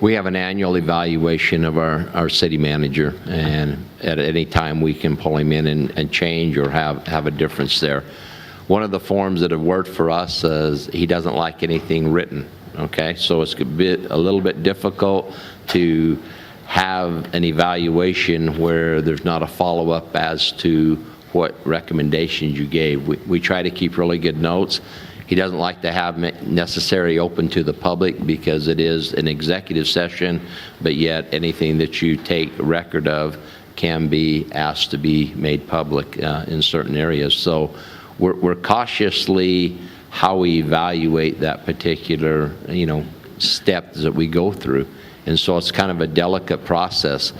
We have an annual evaluation of our city manager, and at any time we can pull him in and change or have a difference there. One of the forms that have worked for us is he doesn't like anything written, okay? So it's a little bit difficult to have an evaluation where there's not a follow-up as to what recommendations you gave. We try to keep really good notes. He doesn't like to have necessarily open to the public because it is an executive session, but yet anything that you take record of can be asked to be made public in certain areas. So we're cautiously how we evaluate that particular, steps that we go through. And so it's kind of a delicate process.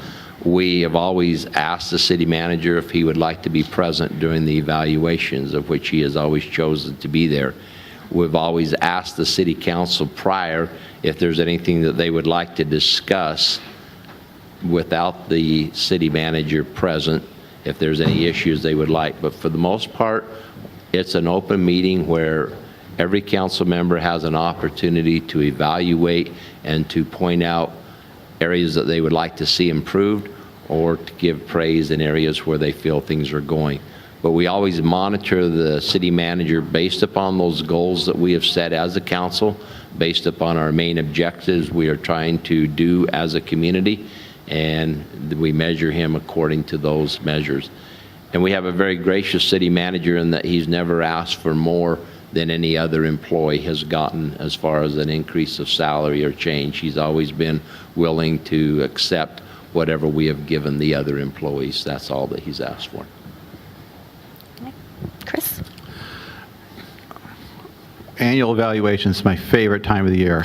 We have always asked the city manager if he would like to be present during the evaluations, of which he has always chosen to be there. We've always asked the city council prior if there's anything that they would like to discuss without the city manager present, if there's any issues they would like. But for the most part, it's an open meeting where every council member has an opportunity to evaluate and to point out areas that they would like to see improved or to give praise in areas where they feel things are going. But we always monitor the city manager based upon those goals that we have set as a council, based upon our main objectives we are trying to do as a community, and we measure him according to those measures. And we have a very gracious city manager in that he's never asked for more than any other employee has gotten as far as an increase of salary or change. He's always been willing to accept whatever we have given the other employees. That's all that he's asked for. Chris? Annual evaluation is my favorite time of the year.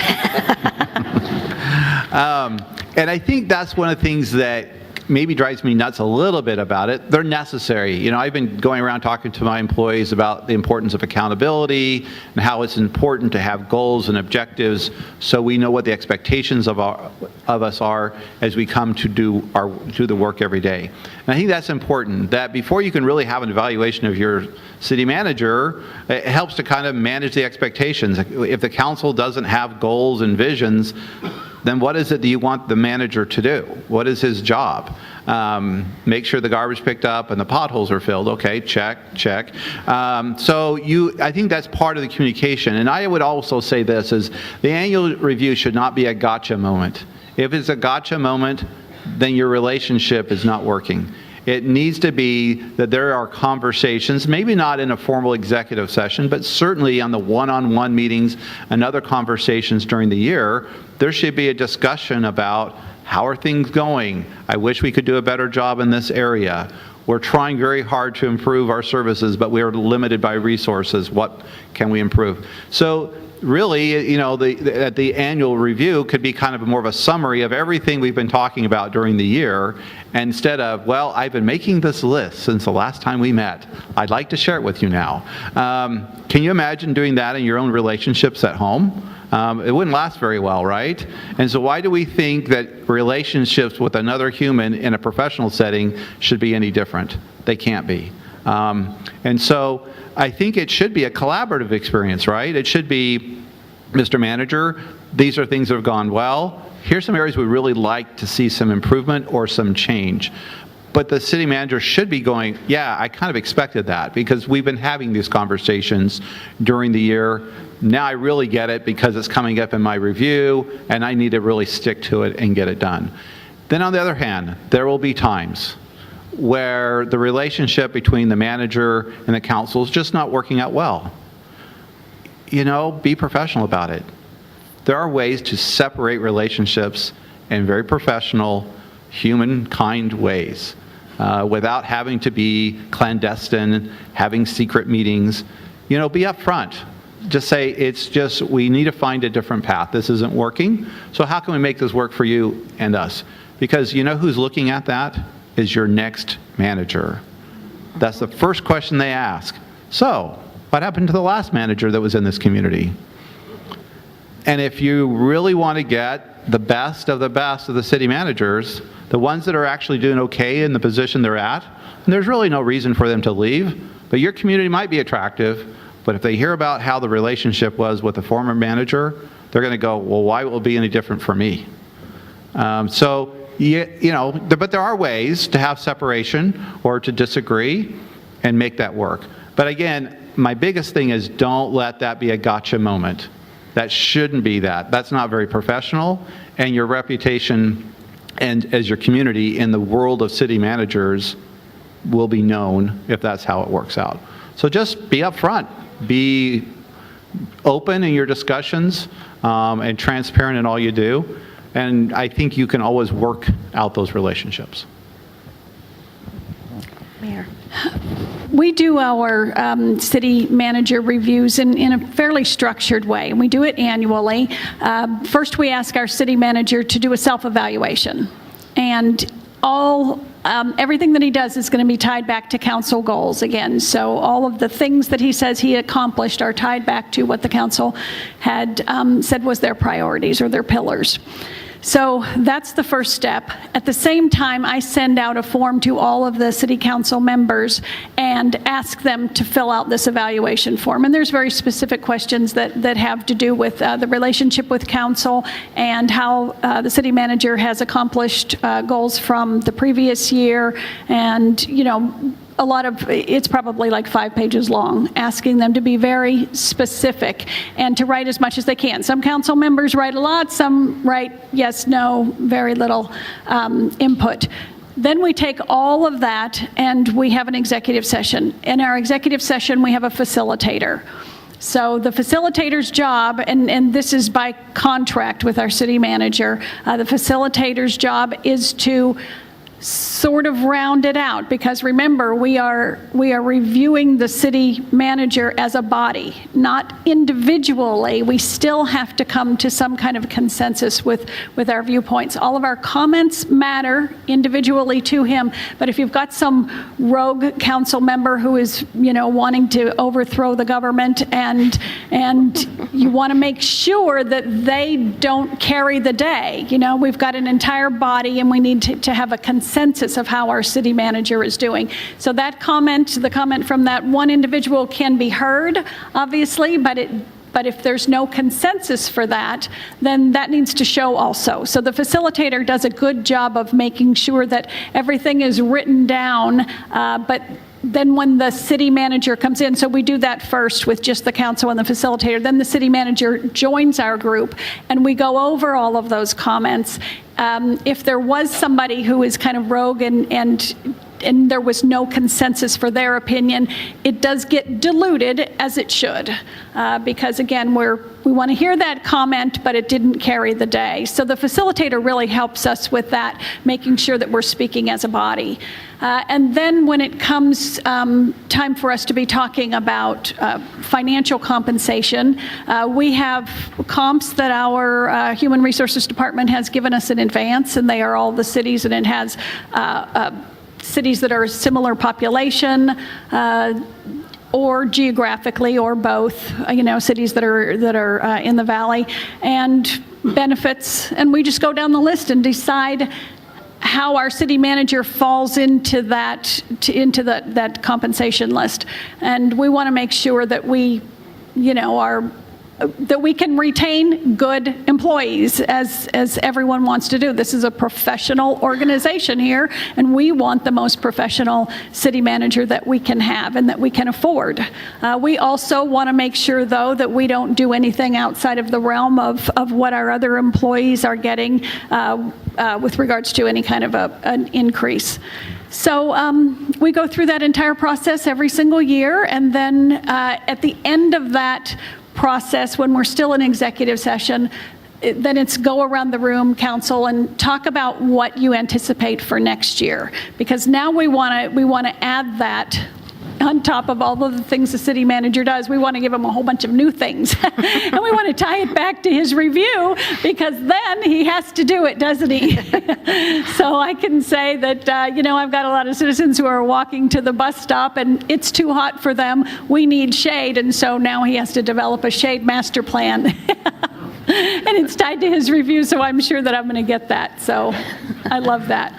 And I think that's one of the things that maybe drives me nuts a little bit about it. They're necessary. I've been going around talking to my employees about the importance of accountability and how it's important to have goals and objectives so we know what the expectations of us are as we come to do the work every day. And I think that's important, that before you can really have an evaluation of your city manager, it helps to kind of manage the expectations. If the council doesn't have goals and visions, then what is it that you want the manager to do? What is his job? Make sure the garbage picked up and the potholes are filled. Okay, check. I think that's part of the communication. And I would also say this, is the annual review should not be a gotcha moment. If it's a gotcha moment, then your relationship is not working. It needs to be that there are conversations, maybe not in a formal executive session, but certainly on the one-on-one meetings and other conversations during the year, there should be a discussion about how are things going? I wish we could do a better job in this area. We're trying very hard to improve our services, but we are limited by resources. What can we improve? So really, at the annual review could be kind of more of a summary of everything we've been talking about during the year, instead of, well, I've been making this list since the last time we met. I'd like to share it with you now. Can you imagine doing that in your own relationships at home? It wouldn't last very well, right? And so why do we think that relationships with another human in a professional setting should be any different? They can't be. And so I think it should be a collaborative experience, right? It should be, Mr. Manager, these are things that have gone well. Here's some areas we'd really like to see some improvement or some change. But the city manager should be going, yeah, I kind of expected that because we've been having these conversations during the year. Now I really get it because it's coming up in my review and I need to really stick to it and get it done. Then on the other hand, there will be times where the relationship between the manager and the council is just not working out well. Be professional about it. There are ways to separate relationships in very professional, humankind ways without having to be clandestine, having secret meetings. Be upfront. Just say, we need to find a different path. This isn't working. So how can we make this work for you and us? Because who's looking at that is your next manager. That's the first question they ask. So, what happened to the last manager that was in this community? And if you really want to get the best of the city managers, the ones that are actually doing okay in the position they're at, and there's really no reason for them to leave, but your community might be attractive, but if they hear about how the relationship was with the former manager, they're going to go, well, why will it be any different for me? But there are ways to have separation or to disagree and make that work. But again, my biggest thing is don't let that be a gotcha moment. That shouldn't be that. That's not very professional, and your reputation and as your community in the world of city managers will be known if that's how it works out. So just be upfront. Be open in your discussions and transparent in all you do. And I think you can always work out those relationships. Mayor. We do our city manager reviews in a fairly structured way, and we do it annually. First, we ask our city manager to do a self-evaluation, and everything that he does is going to be tied back to council goals again. So all of the things that he says he accomplished are tied back to what the council had said was their priorities or their pillars. So that's the first step. At the same time, I send out a form to all of the city council members and ask them to fill out this evaluation form. And there's very specific questions that have to do with the relationship with council and how the city manager has accomplished goals from the previous year, and it's probably like 5 pages long, asking them to be very specific and to write as much as they can. Some council members write a lot, some write yes, no, very little input. Then we take all of that and we have an executive session. In our executive session, we have a facilitator. So the facilitator's job, and this is by contract with our city manager, the facilitator's job is to sort of round it out, because remember, we are reviewing the city manager as a body, not individually. We still have to come to some kind of consensus with our viewpoints. All of our comments matter individually to him, but if you've got some rogue council member who is, wanting to overthrow the government, and you want to make sure that they don't carry the day, we've got an entire body and we need to have a consensus of how our city manager is doing. So the comment from that one individual can be heard, obviously, but if there's no consensus for that, then that needs to show also. So the facilitator does a good job of making sure that everything is written down, but then when the city manager comes in, so we do that first with just the council and the facilitator, then the city manager joins our group and we go over all of those comments. If there was somebody who is kind of rogue and and there was no consensus for their opinion, it does get diluted, as it should, because again, we want to hear that comment, but it didn't carry the day. So the facilitator really helps us with that, making sure that we're speaking as a body. And then when it comes time for us to be talking about financial compensation, we have comps that our Human Resources Department has given us in advance, and they are all the cities, and it has cities that are similar population, or geographically, or both, cities that are in the valley, and benefits, and we just go down the list and decide how our city manager falls into that compensation list. And we want to make sure that we, that we can retain good employees, as everyone wants to do. This is a professional organization here, and we want the most professional city manager that we can have and that we can afford. We also want to make sure, though, that we don't do anything outside of the realm of what our other employees are getting with regards to any kind of an increase. So we go through that entire process every single year, and then at the end of that process, when we're still in executive session, then it's go around the room, council, and talk about what you anticipate for next year. Because now we want to add that on top of all of the things the city manager does. We want to give him a whole bunch of new things. And we want to tie it back to his review, because then he has to do it, doesn't he? So I can say that, I've got a lot of citizens who are walking to the bus stop and it's too hot for them. We need shade. And so now he has to develop a shade master plan. And it's tied to his review, so I'm sure that I'm going to get that. So I love that.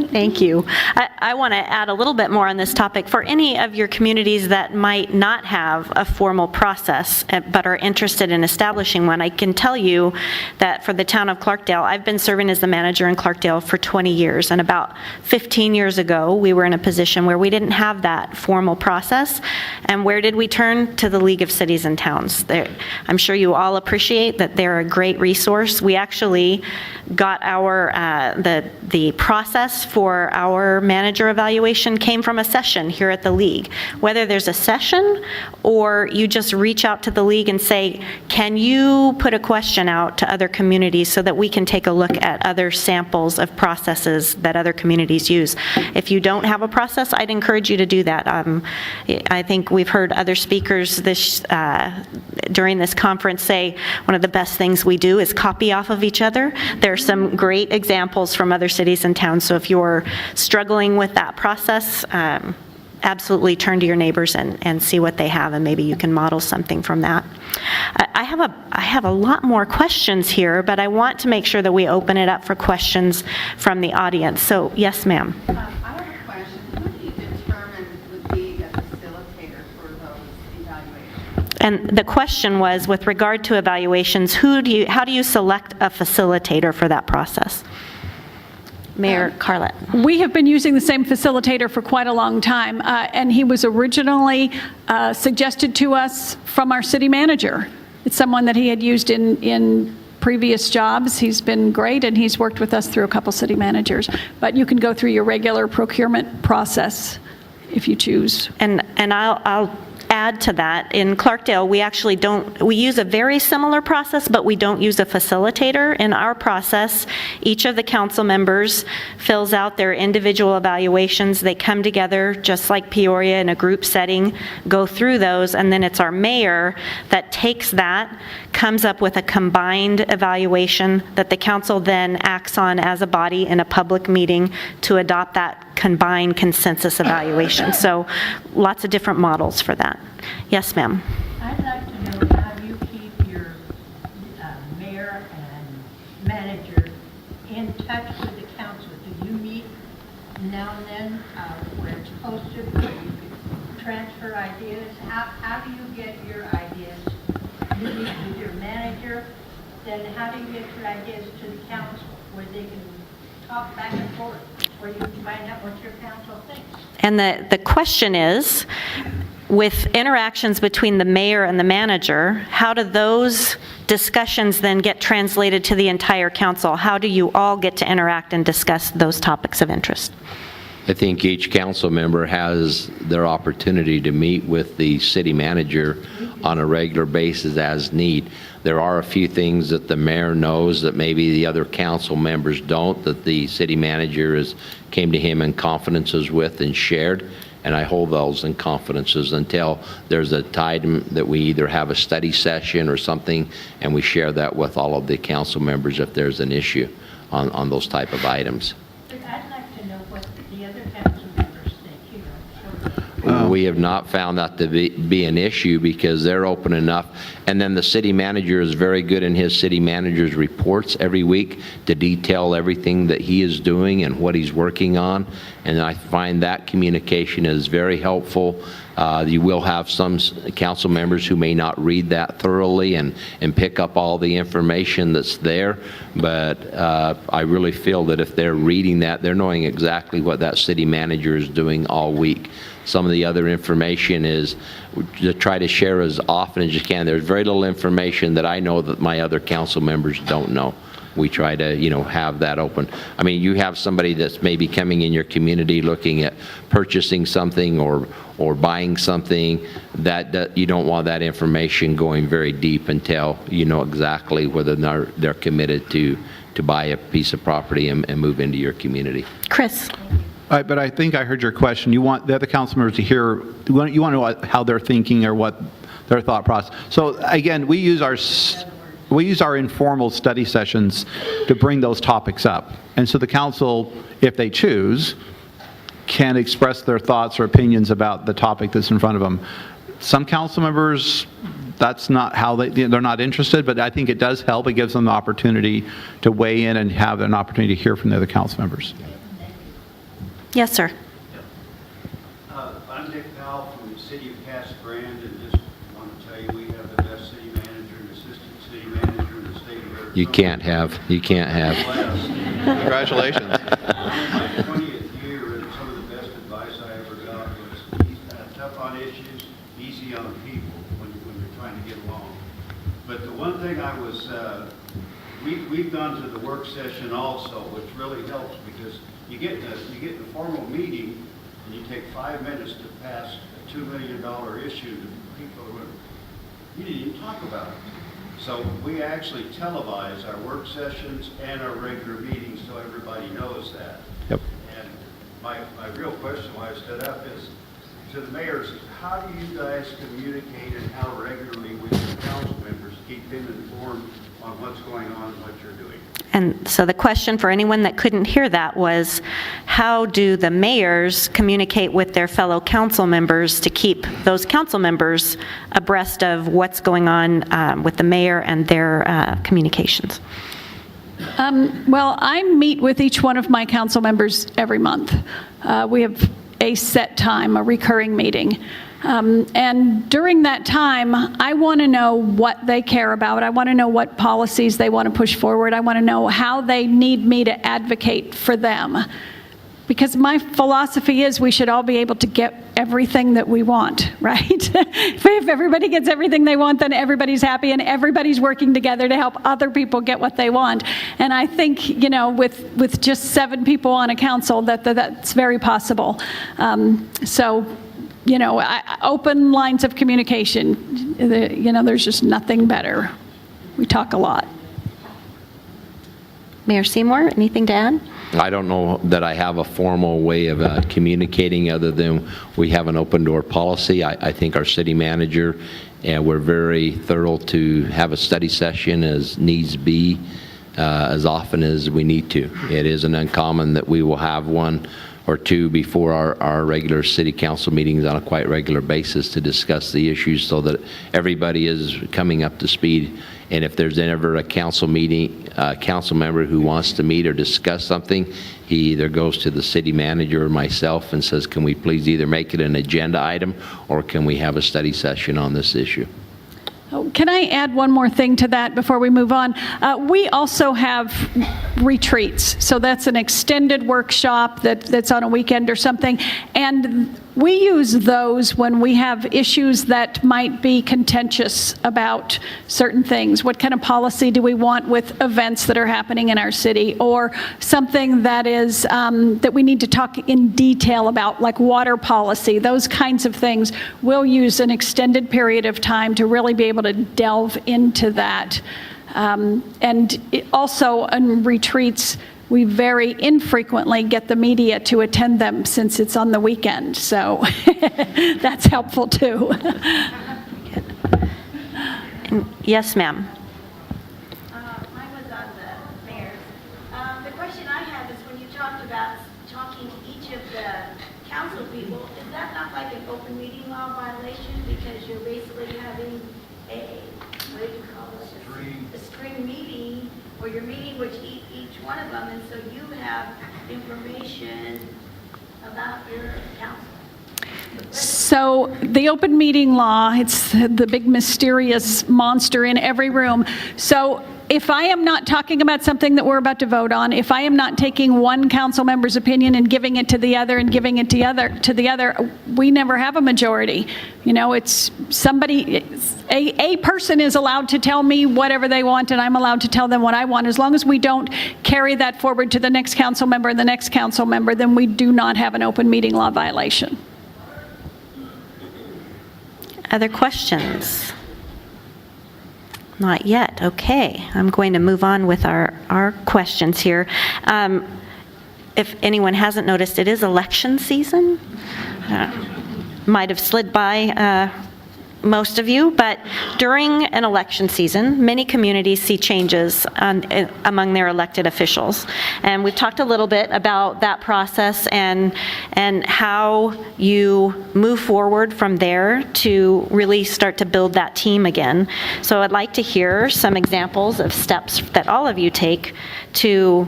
Thank you. I want to add a little bit more on this topic. For any of your communities that might not have a formal process but are interested in establishing one, I can tell you that for the town of Clarkdale, I've been serving as the manager in Clarkdale for 20 years, and about 15 years ago, we were in a position where we didn't have that formal process. And where did we turn? To the League of Cities and Towns. I'm sure you all appreciate that they're a great resource. We actually got our the process for our manager evaluation came from a session here at the League. Whether there's a session or you just reach out to the League and say, can you put a question out to other communities so that we can take a look at other samples of processes that other communities use. If you don't have a process, I'd encourage you to do that. I think we've heard other speakers during this conference say one of the best things we do is copy off of each other. There are some great examples from other cities and towns, so if you're struggling with that process, absolutely turn to your neighbors and see what they have, and maybe you can model something from that. I have a lot more questions here, but I want to make sure that we open it up for questions from the audience. So, yes, ma'am. I have a question. Who do you determine would be a facilitator for those evaluations? And the question was, with regard to evaluations, how do you select a facilitator for that process? Mayor Cartlett. We have been using the same facilitator for quite a long time, and he was originally suggested to us from our city manager. It's someone that he had used in previous jobs. He's been great, and he's worked with us through a couple city managers. But you can go through your regular procurement process if you choose. And I'll add to that. In Clarkdale, we use a very similar process, but we don't use a facilitator. In our process, each of the council members fills out their individual evaluations. They come together, just like Peoria, in a group setting, go through those, and then it's our mayor that takes that, comes up with a combined evaluation that the council then acts on as a body in a public meeting to adopt that combined consensus evaluation. So lots of different models for that. Yes, ma'am. I'd like to know how you keep your mayor and manager in touch with the council. Do you meet now and then where it's posted, where you can transfer ideas? How do you get your ideas? You meet with your manager, then how do you get your ideas to the council where they can talk back and forth, where you can find out what your council thinks? And the question is, with interactions between the mayor and the manager, how do those discussions then get translated to the entire council? How do you all get to interact and discuss those topics of interest? I think each council member has their opportunity to meet with the city manager on a regular basis as need. There are a few things that the mayor knows that maybe the other council members don't, that the city manager came to him in confidences with and shared, and I hold those in confidences until there's a time that we either have a study session or something, and we share that with all of the council members if there's an issue on those type of items. But I'd like to know what the other council members think, sort of. We have not found that to be an issue because they're open enough. And then the city manager is very good in his city manager's reports every week to detail everything that he is doing and what he's working on. And I find that communication is very helpful. You will have some council members who may not read that thoroughly and pick up all the information that's there. But I really feel that if they're reading that, they're knowing exactly what that city manager is doing all week. Some of the other information is to try to share as often as you can. There's very little information that I know that my other council members don't know. We try to, have that open. I mean, you have somebody that's maybe coming in your community looking at purchasing something or buying something, that you don't want that information going very deep until you know exactly whether or not they're committed to buy a piece of property and move into your community. Chris? But I think I heard your question. You want the other council members to hear, you want to know how they're thinking or what their thought process. So again, we use our informal study sessions to bring those topics up. And so the council, if they choose, can express their thoughts or opinions about the topic that's in front of them. Some council members, that's not how they're not interested, but I think it does help. It gives them the opportunity to weigh in and have an opportunity to hear from the other council members. Yes, sir. I'm Dick Powell from the city of Casa Grande, and just want to tell you we have the best city manager and assistant city manager in the state of Arizona. You can't have. Congratulations. My 20th year, and some of the best advice I ever got was he's tough on issues, easy on people when you're trying to get along. But the one thing I was, we've gone to the work session also, which really helps because you get in a formal meeting and you take 5 minutes to pass a $2 million issue to people who you didn't even talk about it. So we actually televise our work sessions and our regular meetings so everybody knows that. Yep. And my real question why I stood up is to the mayors, how do you guys communicate and how regularly with your council members keep them informed on what's going on and what you're doing? And so the question for anyone that couldn't hear that was, how do the mayors communicate with their fellow council members to keep those council members abreast of what's going on with the mayor and their communications? Well, I meet with each one of my council members every month. We have a set time, a recurring meeting. And during that time, I want to know what they care about. I want to know what policies they want to push forward. I want to know how they need me to advocate for them. Because my philosophy is we should all be able to get everything that we want, right? If everybody gets everything they want, then everybody's happy and everybody's working together to help other people get what they want. And I think, with just 7 people on a council, that's very possible. Open lines of communication, there's just nothing better. We talk a lot. Mayor Seymour, anything to add? I don't know that I have a formal way of communicating other than we have an open door policy. I think our city manager, and we're very thorough to have a study session as needs be, as often as we need to. It isn't uncommon that we will have one or two before our regular city council meetings on a quite regular basis to discuss the issues so that everybody is coming up to speed. And if there's ever a council meeting, council member who wants to meet or discuss something, he either goes to the city manager or myself and says, can we please either make it an agenda item or can we have a study session on this issue? Can I add one more thing to that before we move on? We also have retreats. So that's an extended workshop that's on a weekend or something. And we use those when we have issues that might be contentious about certain things. What kind of policy do we want with events that are happening in our city? Or something that is that we need to talk in detail about, like water policy, those kinds of things. We'll use an extended period of time to really be able to delve into that. Also on retreats, we very infrequently get the media to attend them since it's on the weekend, so that's helpful too. Yes, ma'am. Mine was on the mayor's. The question I have is when you talked about talking to each of the council people, is that not like an open meeting law violation? Because you're basically having what do you call it? A string meeting, or you're meeting with each one of them, and so you have information about your council. So the open meeting law, it's the big mysterious monster in every room. So if I am not talking about something that we're about to vote on, if I am not taking one council member's opinion and giving it to the other and giving it to the other, we never have a majority. You know, it's somebody, a person is allowed to tell me whatever they want, and I'm allowed to tell them what I want. As long as we don't carry that forward to the next council member and the next council member, then we do not have an open meeting law violation. Other questions? Not yet. Okay. I'm going to move on with our questions here. If anyone hasn't noticed, it is election season. Might have slid by most of you, but during an election season, many communities see changes among their elected officials. And we've talked a little bit about that process and how you move forward from there to really start to build that team again. So I'd like to hear some examples of steps that all of you take to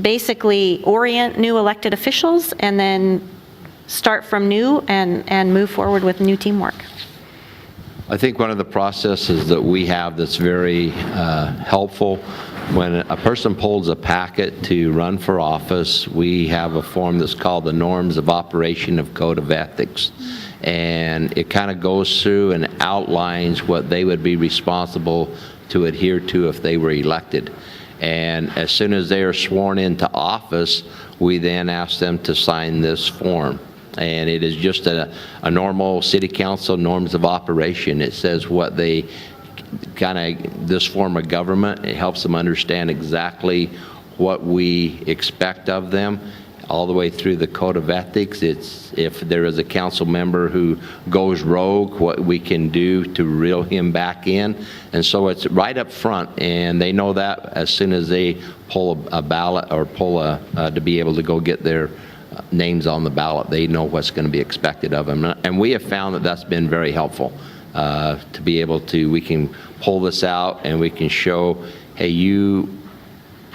basically orient new elected officials and then start from new and move forward with new teamwork. I think one of the processes that we have that's very helpful, when a person pulls a packet to run for office, we have a form that's called the Norms of Operation of Code of Ethics. And it kind of goes through and outlines what they would be responsible to adhere to if they were elected. And as soon as they are sworn into office, we then ask them to sign this form. And it is just a normal city council norms of operation. It says what they this form of government. It helps them understand exactly what we expect of them, all the way through the code of ethics. It's if there is a council member who goes rogue, what we can do to reel him back in. And so it's right up front, and they know that as soon as they pull a ballot or pull to be able to go get their names on the ballot, they know what's going to be expected of them. And we have found that that's been very helpful to be able to, we can pull this out and we can show, hey, you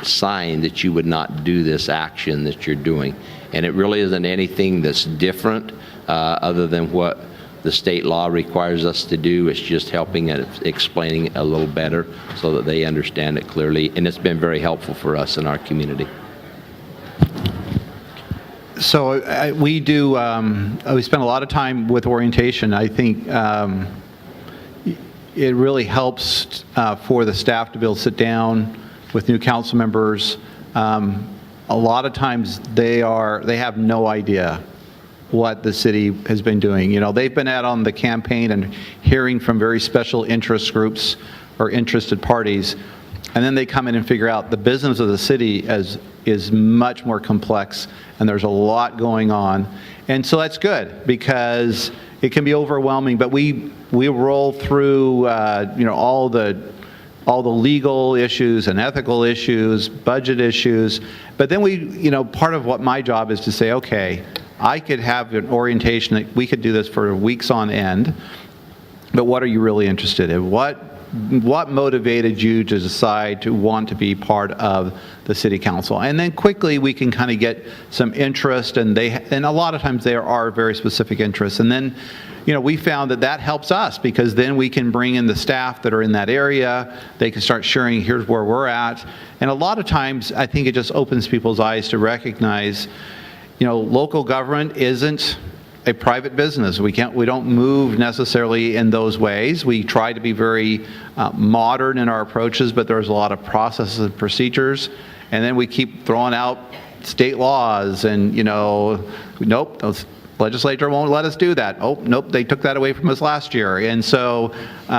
signed that you would not do this action that you're doing. And it really isn't anything that's different other than what the state law requires us to do. It's just helping and explaining it a little better so that they understand it clearly. And it's been very helpful for us in our community. So we do, we spend a lot of time with orientation. I think it really helps for the staff to be able to sit down with new council members. A lot of times they have no idea what the city has been doing. You know, they've been out on the campaign and hearing from very special interest groups or interested parties, and then they come in and figure out the business of the city is much more complex, and there's a lot going on. And so that's good, because it can be overwhelming, but we roll through all the legal issues and ethical issues, budget issues, but then part of what my job is to say, okay, I could have an orientation that we could do this for weeks on end, but what are you really interested in? What what motivated you to decide to want to be part of the city council? And then quickly we can kind of get some interest, and a lot of times there are very specific interests. And then, we found that helps us, because then we can bring in the staff that are in that area. They can start sharing, here's where we're at. And a lot of times I think it just opens people's eyes to recognize, local government isn't a private business. We don't move necessarily in those ways. We try to be very modern in our approaches, but there's a lot of processes and procedures. And then we keep throwing out state laws, and nope, those legislature won't let us do that. Oh, nope, they took that away from us last year. And so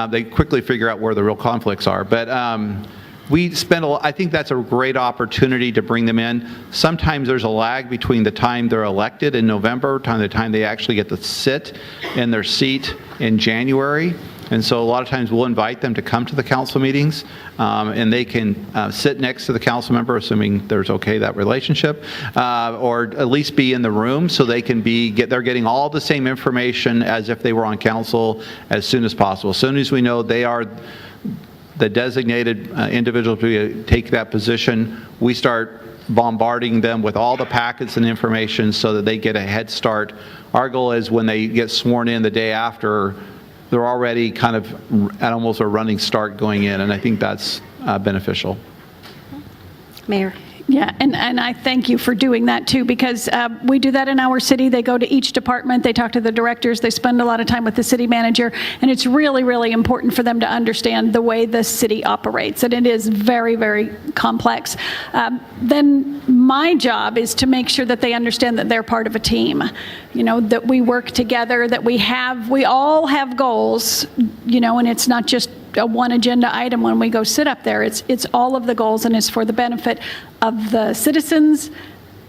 they quickly figure out where the real conflicts are. But I think that's a great opportunity to bring them in. Sometimes there's a lag between the time they're elected in November to the time they actually get to sit in their seat in January. And so a lot of times we'll invite them to come to the council meetings, and they can sit next to the council member, assuming there's that relationship, or at least be in the room, so they can they're getting all the same information as if they were on council as soon as possible. As soon as we know they are the designated individual to take that position, we start bombarding them with all the packets and information so that they get a head start. Our goal is when they get sworn in the day after, they're already kind of at almost a running start going in, and I think that's beneficial. Mayor. Yeah, and I thank you for doing that too, because we do that in our city. They go to each department, they talk to the directors, they spend a lot of time with the city manager, and it's really, really important for them to understand the way the city operates, and it is very, very complex. Then my job is to make sure that they understand that they're part of a team, that we work together, that we all have goals, and it's not just a one agenda item when we go sit up there. It's all of the goals, and it's for the benefit of the citizens,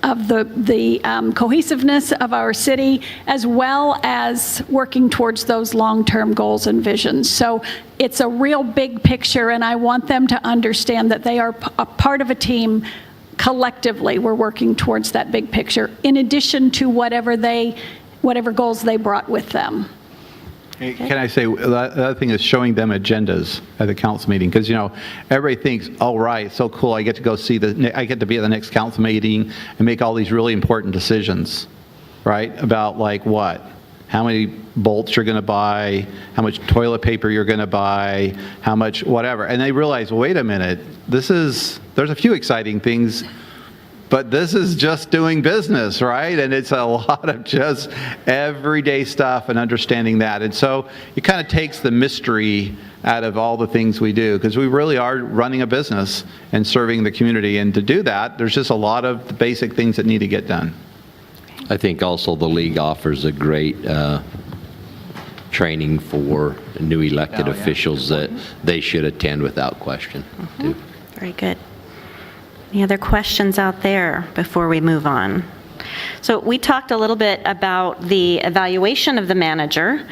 of the cohesiveness of our city, as well as working towards those long-term goals and visions. So it's a real big picture, and I want them to understand that they are a part of a team. Collectively, we're working towards that big picture, in addition to whatever goals they brought with them. Can I say, the other thing is showing them agendas at the council meeting, because everybody thinks, oh right, so cool, I get to go I get to be at the next council meeting and make all these really important decisions, right? About what, how many bolts you're going to buy, how much toilet paper you're going to buy, how much whatever, and they realize, wait a minute, there's a few exciting things. But this is just doing business, right? And it's a lot of just everyday stuff and understanding that. And so it kind of takes the mystery out of all the things we do, because we really are running a business and serving the community. And to do that, there's just a lot of the basic things that need to get done. I think also the league offers a great training for new elected officials that they should attend without question, too. Very good. Any other questions out there before we move on? So we talked a little bit about the evaluation of the manager.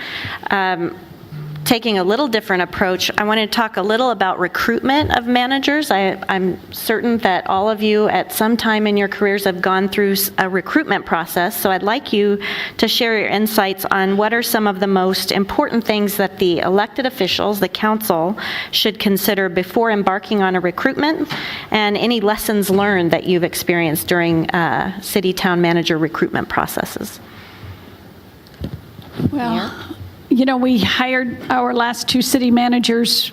Taking a little different approach, I want to talk a little about recruitment of managers. I'm certain that all of you at some time in your careers have gone through a recruitment process, so I'd like you to share your insights on what are some of the most important things that the elected officials, the council, should consider before embarking on a recruitment, and any lessons learned that you've experienced during city-town manager recruitment processes. Well, we hired our last two city managers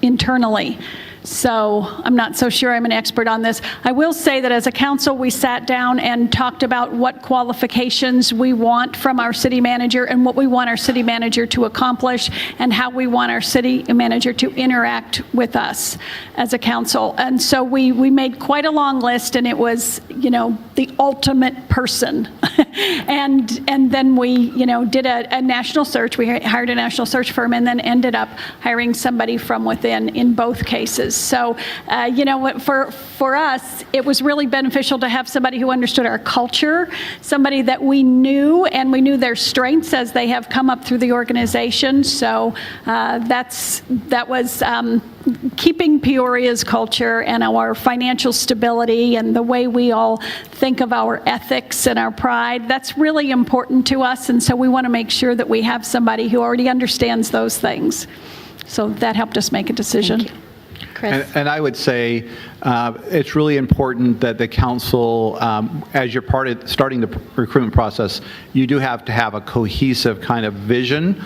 internally. So I'm not so sure I'm an expert on this. I will say that as a council, we sat down and talked about what qualifications we want from our city manager and what we want our city manager to accomplish and how we want our city manager to interact with us as a council. And so we made quite a long list, and it was, the ultimate person. and then we, did a national search. We hired a national search firm and then ended up hiring somebody from within in both cases. So, for us, it was really beneficial to have somebody who understood our culture, somebody that we knew, and we knew their strengths as they have come up through the organization. So that was keeping Peoria's culture and our financial stability and the way we all think of our ethics and our pride. That's really important to us, and so we want to make sure that we have somebody who already understands those things. So that helped us make a decision. Thank you. Chris? And I would say it's really important that the council, as you're starting the recruitment process, you do have to have a cohesive kind of vision,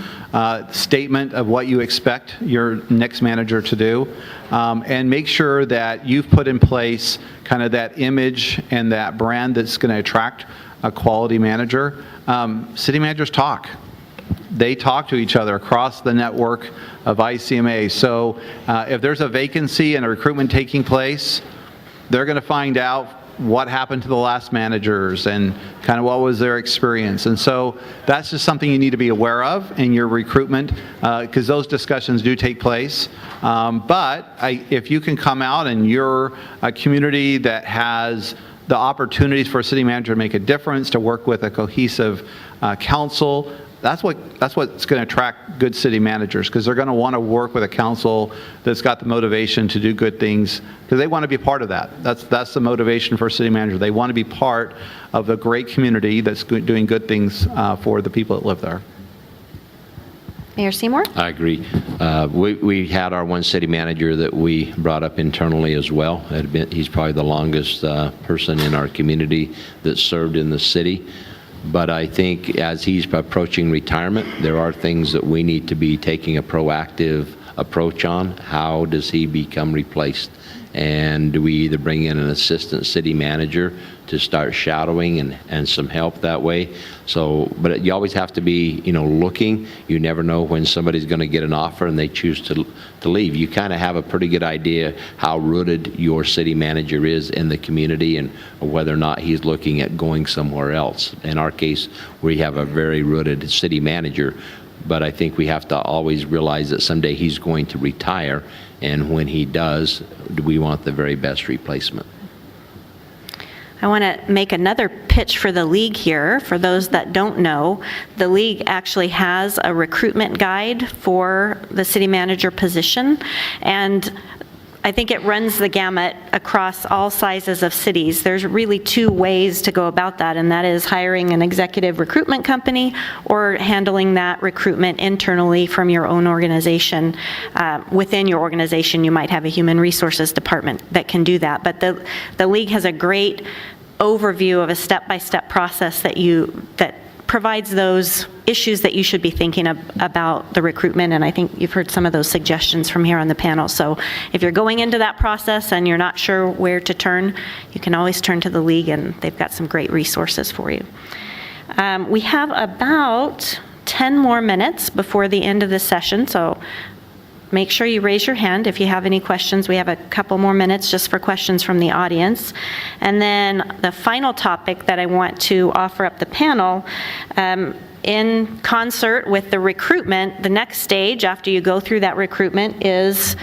statement of what you expect your next manager to do, and make sure that you've put in place kind of that image and that brand that's going to attract a quality manager. City managers talk. They talk to each other across the network of ICMA. So if there's a vacancy and a recruitment taking place, they're going to find out what happened to the last managers and kind of what was their experience. And so that's just something you need to be aware of in your recruitment, because those discussions do take place. If you can come out and you're a community that has the opportunities for a city manager to make a difference, to work with a cohesive council, that's what's going to attract good city managers, because they're going to want to work with a council that's got the motivation to do good things, because they want to be part of that. That's the motivation for a city manager. They want to be part of a great community that's doing good things for the people that live there. Mayor Seymour? I agree. We had our one city manager that we brought up internally as well. He's probably the longest person in our community that served in the city. But I think as he's approaching retirement, there are things that we need to be taking a proactive approach on. How does he become replaced? And do we either bring in an assistant city manager to start shadowing and some help that way? So, but you always have to be, looking. You never know when somebody's going to get an offer and they choose to leave. You kind of have a pretty good idea how rooted your city manager is in the community and whether or not he's looking at going somewhere else. In our case, we have a very rooted city manager, but I think we have to always realize that someday he's going to retire, and when he does, we want the very best replacement. I want to make another pitch for the league here. For those that don't know, the league actually has a recruitment guide for the city manager position, and I think it runs the gamut across all sizes of cities. There's really two ways to go about that, and that is hiring an executive recruitment company or handling that recruitment internally from your own organization. Within your organization, you might have a human resources department that can do that, but the league has a great overview of a step-by-step process that provides those issues that you should be thinking about the recruitment, and I think you've heard some of those suggestions from here on the panel. So if you're going into that process and you're not sure where to turn, you can always turn to the league, and they've got some great resources for you. We have about 10 more minutes before the end of the session, so make sure you raise your hand if you have any questions. We have a couple more minutes just for questions from the audience. And then the final topic that I want to offer up the panel, in concert with the recruitment, the next stage after you go through that recruitment is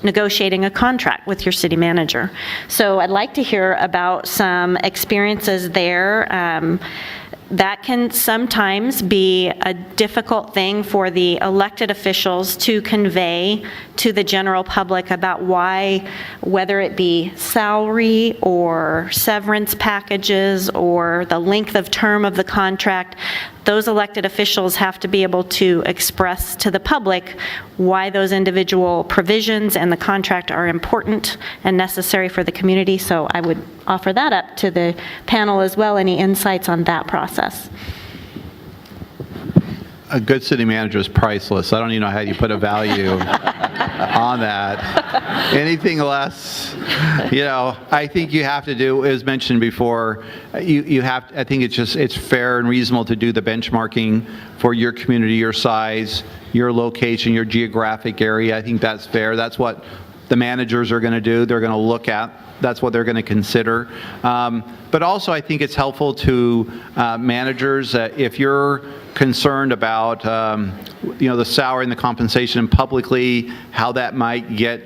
negotiating a contract with your city manager. So I'd like to hear about some experiences there. That can sometimes be a difficult thing for the elected officials to convey to the general public about why, whether it be salary or severance packages or the length of term of the contract, those elected officials have to be able to express to the public why those individual provisions and the contract are important and necessary for the community. So I would offer that up to the panel as well. Any insights on that process? A good city manager is priceless. I don't even know how you put a value on that. Anything less, I think you have to do, as mentioned before, you have, I think it's fair and reasonable to do the benchmarking for your community, your size, your location, your geographic area. I think that's fair. That's what the managers are going to do. They're going to look at. That's what they're going to consider. But also, I think it's helpful to managers if you're concerned about the salary and the compensation and publicly how that might get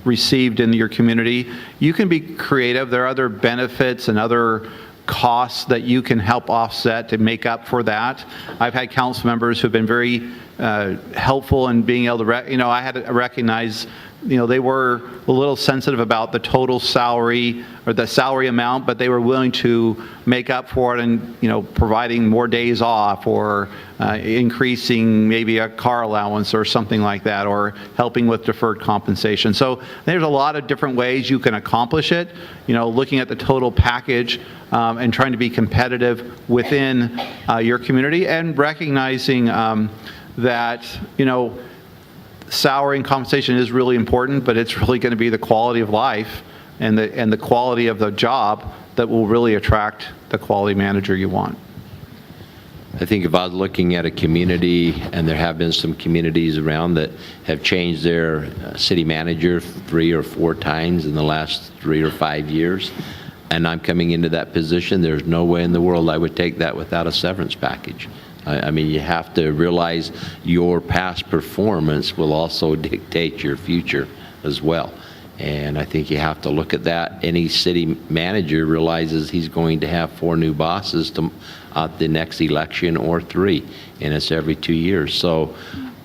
received in your community. You can be creative. There are other benefits and other costs that you can help offset to make up for that. I've had council members who've been very helpful in being able to, I had to recognize, they were a little sensitive about the total salary or the salary amount, but they were willing to make up for it and, providing more days off or increasing maybe a car allowance or something like that, or helping with deferred compensation. So there's a lot of different ways you can accomplish it, looking at the total package and trying to be competitive within your community, and recognizing that, salary and compensation is really important, but it's really going to be the quality of life and the quality of the job that will really attract the quality manager you want. I think if I was looking at a community, and there have been some communities around that have changed their city manager 3 or 4 times in the last 3 or 5 years, and I'm coming into that position, there's no way in the world I would take that without a severance package. I mean, you have to realize your past performance will also dictate your future as well. And I think you have to look at that. Any city manager realizes he's going to have 4 new bosses at the next election, or 3, and it's every 2 years. So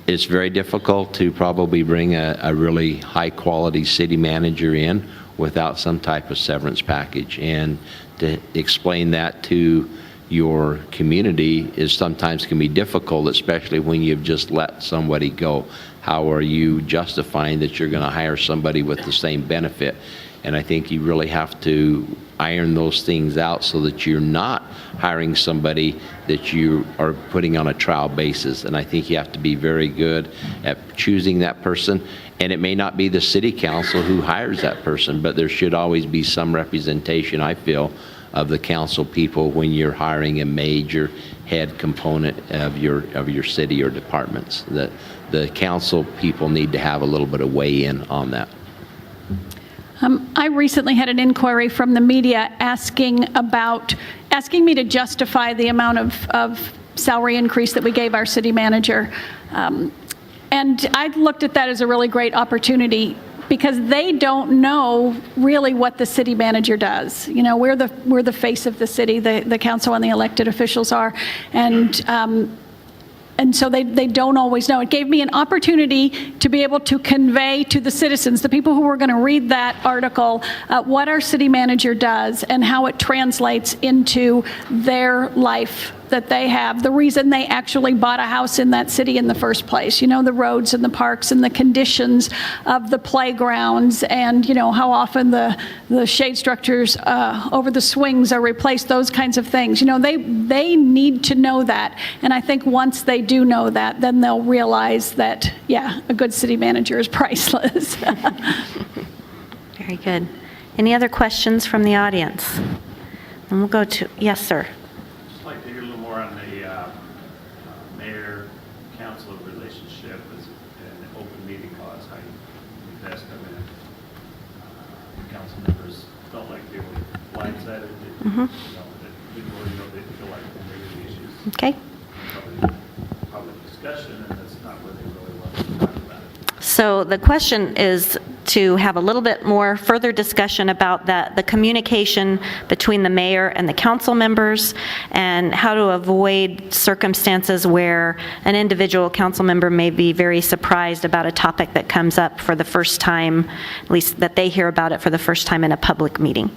it's very difficult to probably bring a really high-quality city manager in without some type of severance package. And to explain that to your community is sometimes can be difficult, especially when you've just let somebody go. How are you justifying that you're going to hire somebody with the same benefit? And I think you really have to iron those things out so that you're not hiring somebody that you are putting on a trial basis. And I think you have to be very good at choosing that person. And it may not be the city council who hires that person, but there should always be some representation, I feel, of the council people when you're hiring a major head component of your city or departments. That the council people need to have a little bit of weigh in on that. I recently had an inquiry from the media asking me to justify the amount of salary increase that we gave our city manager. And I looked at that as a really great opportunity, because they don't know really what the city manager does. We're the face of the city, the council and the elected officials are, and so they don't always know. It gave me an opportunity to be able to convey to the citizens, the people who were going to read that article, what our city manager does and how it translates into their life that they have, the reason they actually bought a house in that city in the first place, the roads and the parks and the conditions of the playgrounds, and how often the shade structures over the swings are replaced, those kinds of things. They need to know that, and I think once they do know that, then they'll realize that, yeah, a good city manager is priceless. Very good. Any other questions from the audience? And we'll go to, yes, sir. I'd like to hear a little more on the mayor-council relationship as an open meeting laws, how you invest them in. Council members don't like to be blindsided. They feel like they're the issues. Okay. Public discussion, and that's not what they really want to talk about it. So the question is to have a little bit more further discussion about the communication between the mayor and the council members, and how to avoid circumstances where an individual council member may be very surprised about a topic that comes up for the first time, at least that they hear about it for the first time in a public meeting.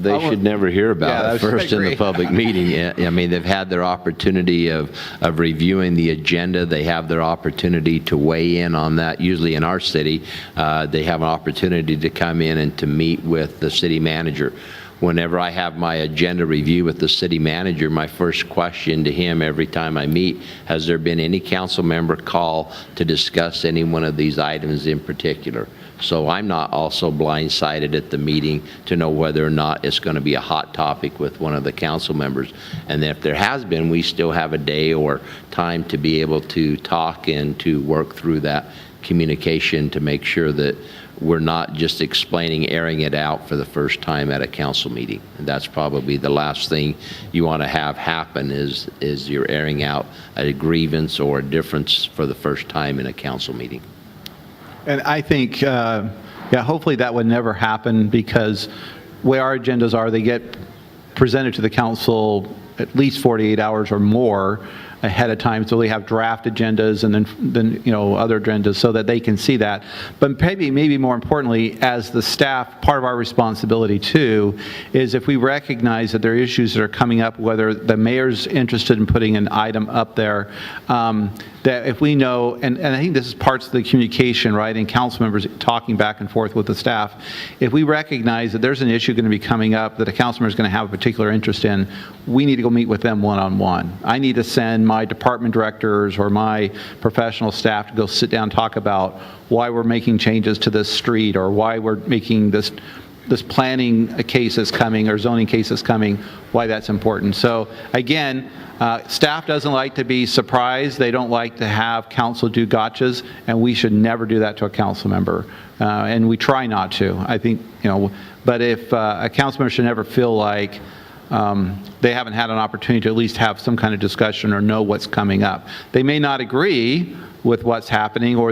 They should never hear about it I first in the agree. public meeting. I mean, they've had their opportunity of reviewing the agenda. They have their opportunity to weigh in on that. Usually in our city, they have an opportunity to come in and to meet with the city manager. Whenever I have my agenda review with the city manager, my first question to him every time I meet, has there been any council member call to discuss any one of these items in particular? So I'm not also blindsided at the meeting to know whether or not it's going to be a hot topic with one of the council members. And if there has been, we still have a day or time to be able to talk and to work through that communication to make sure that we're not just explaining, airing it out for the first time at a council meeting. And that's probably the last thing you want to have happen is you're airing out a grievance or a difference for the first time in a council meeting. And I think, hopefully that would never happen, because the way our agendas are, they get presented to the council at least 48 hours or more ahead of time, so they have draft agendas and then other agendas so that they can see that. But maybe more importantly, as the staff, part of our responsibility too is if we recognize that there are issues that are coming up, whether the mayor's interested in putting an item up there, that if we know, and I think this is parts of the communication, right, and council members talking back and forth with the staff, if we recognize that there's an issue going to be coming up that a council member is going to have a particular interest in, we need to go meet with them one-on-one. I need to send my department directors or my professional staff to go sit down and talk about why we're making changes to this street or why we're making this planning case is coming or zoning case is coming, why that's important. So again, staff doesn't like to be surprised. They don't like to have council do gotchas, and we should never do that to a council member. And we try not to. I think, but if a council member should never feel like they haven't had an opportunity to at least have some kind of discussion or know what's coming up. They may not agree with what's happening or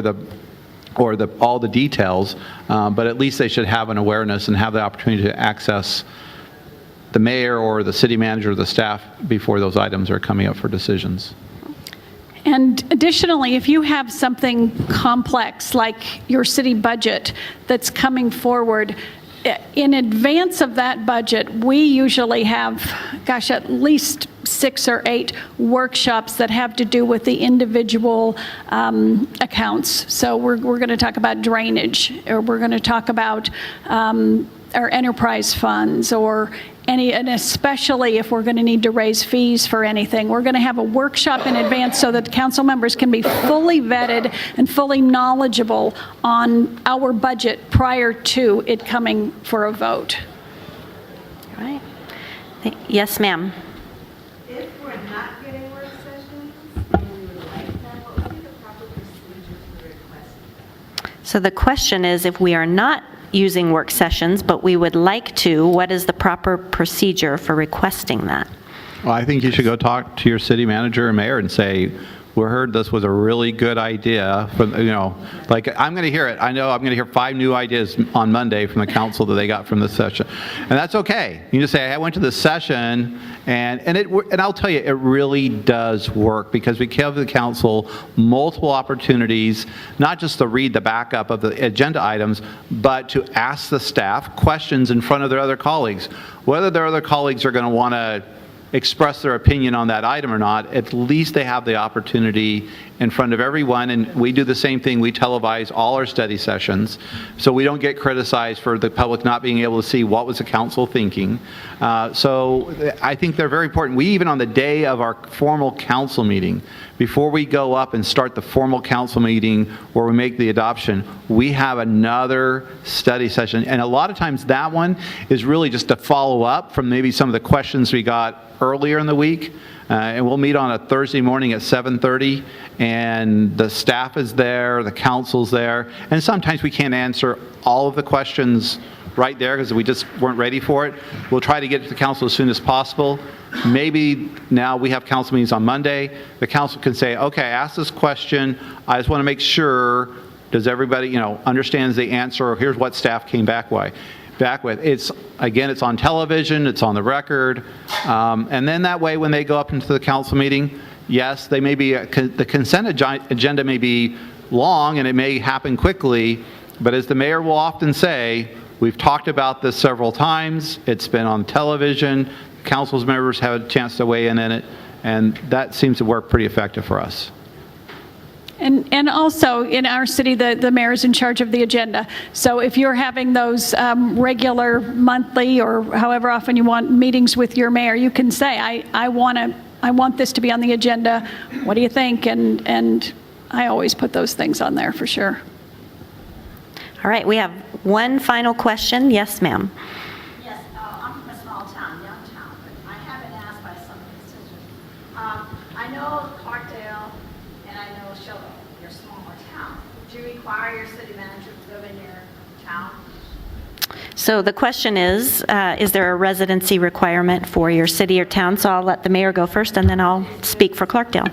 all the details, but at least they should have an awareness and have the opportunity to access the mayor or the city manager or the staff before those items are coming up for decisions. And additionally, if you have something complex like your city budget that's coming forward, in advance of that budget, we usually have, at least 6 or 8 workshops that have to do with the individual accounts. So we're going to talk about drainage, or we're going to talk about our enterprise funds, or and especially if we're going to need to raise fees for anything. We're going to have a workshop in advance so that council members can be fully vetted and fully knowledgeable on our budget prior to it coming for a vote. All right. Yes, ma'am. If we're not getting work sessions and we would like them, what would be the proper procedure for requesting? So the question is, if we are not using work sessions, but we would like to, what is the proper procedure for requesting that? Well, I think you should go talk to your city manager and mayor and say, we heard this was a really good idea. From, like I'm going to hear it. I know I'm going to hear 5 new ideas on Monday from the council that they got from this session, and that's okay. You just say, I went to this session, and I'll tell you, it really does work because we give the council multiple opportunities, not just to read the backup of the agenda items, but to ask the staff questions in front of their other colleagues. Whether their other colleagues are going to want to express their opinion on that item or not, at least they have the opportunity in front of everyone. And we do the same thing. We televise all our study sessions so we don't get criticized for the public not being able to see what was the council thinking. So I think they're very important. We even on the day of our formal council meeting, before we go up and start the formal council meeting where we make the adoption, we have another study session. And a lot of times that one is really just to follow up from maybe some of the questions we got earlier in the week. And we'll meet on a Thursday morning at 7:30, and the staff is there, the council's there, and sometimes we can't answer all of the questions right there because we just weren't ready for it. We'll try to get to the council as soon as possible. Maybe now we have council meetings on Monday. The council can say, okay, I asked this question. I just want to make sure, does everybody, understands the answer, or here's what staff came back with. It's on television, it's on the record, and then that way when they go up into the council meeting, yes, they may be, the consent agenda may be long and it may happen quickly, but as the mayor will often say, we've talked about this several times, it's been on television, council's members have a chance to weigh in it, and that seems to work pretty effective for us. And also, in our city, the mayor is in charge of the agenda. So if you're having those regular monthly or however often you want meetings with your mayor, you can say, I want this to be on the agenda. What do you think? And I always put those things on there for sure. All right, we have one final question. Yes, ma'am. Yes, I'm from a small town, young town, but I have been asked by some constituents. I know Cartlett and I know Shelby, you're a smaller town. Do you require your city manager to live in your town? So the question is there a residency requirement for your city or town? So I'll let the mayor go first, and then I'll speak for Clarkdale.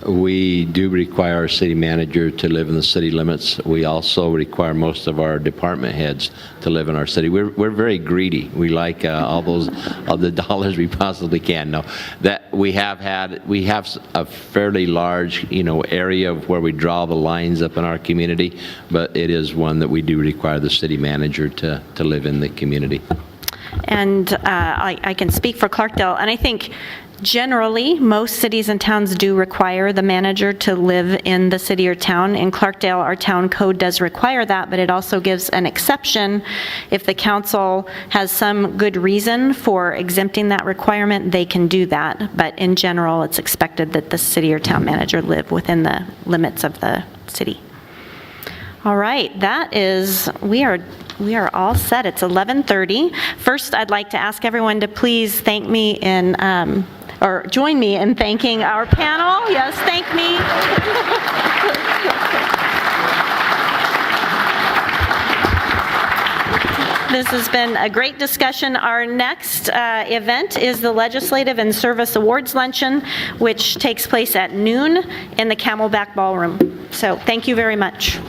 We do require our city manager to live in the city limits. We also require most of our department heads to live in our city. We're very greedy. We like all the dollars we possibly can. No, that we have a fairly large, area of where we draw the lines up in our community, but it is one that we do require the city manager to live in the community. And I can speak for Clarkdale, and I think generally, most cities and towns do require the manager to live in the city or town. In Clarkdale, our town code does require that, but it also gives an exception. If the council has some good reason for exempting that requirement, they can do that. But in general, it's expected that the city or town manager live within the limits of the city. All right, we are all set. It's 11:30. First, I'd like to ask everyone to please thank me or join me in thanking our panel. Yes, thank me. This has been a great discussion. Our next event is the Legislative and Service Awards Luncheon, which takes place at noon in the Camelback Ballroom. So thank you very much.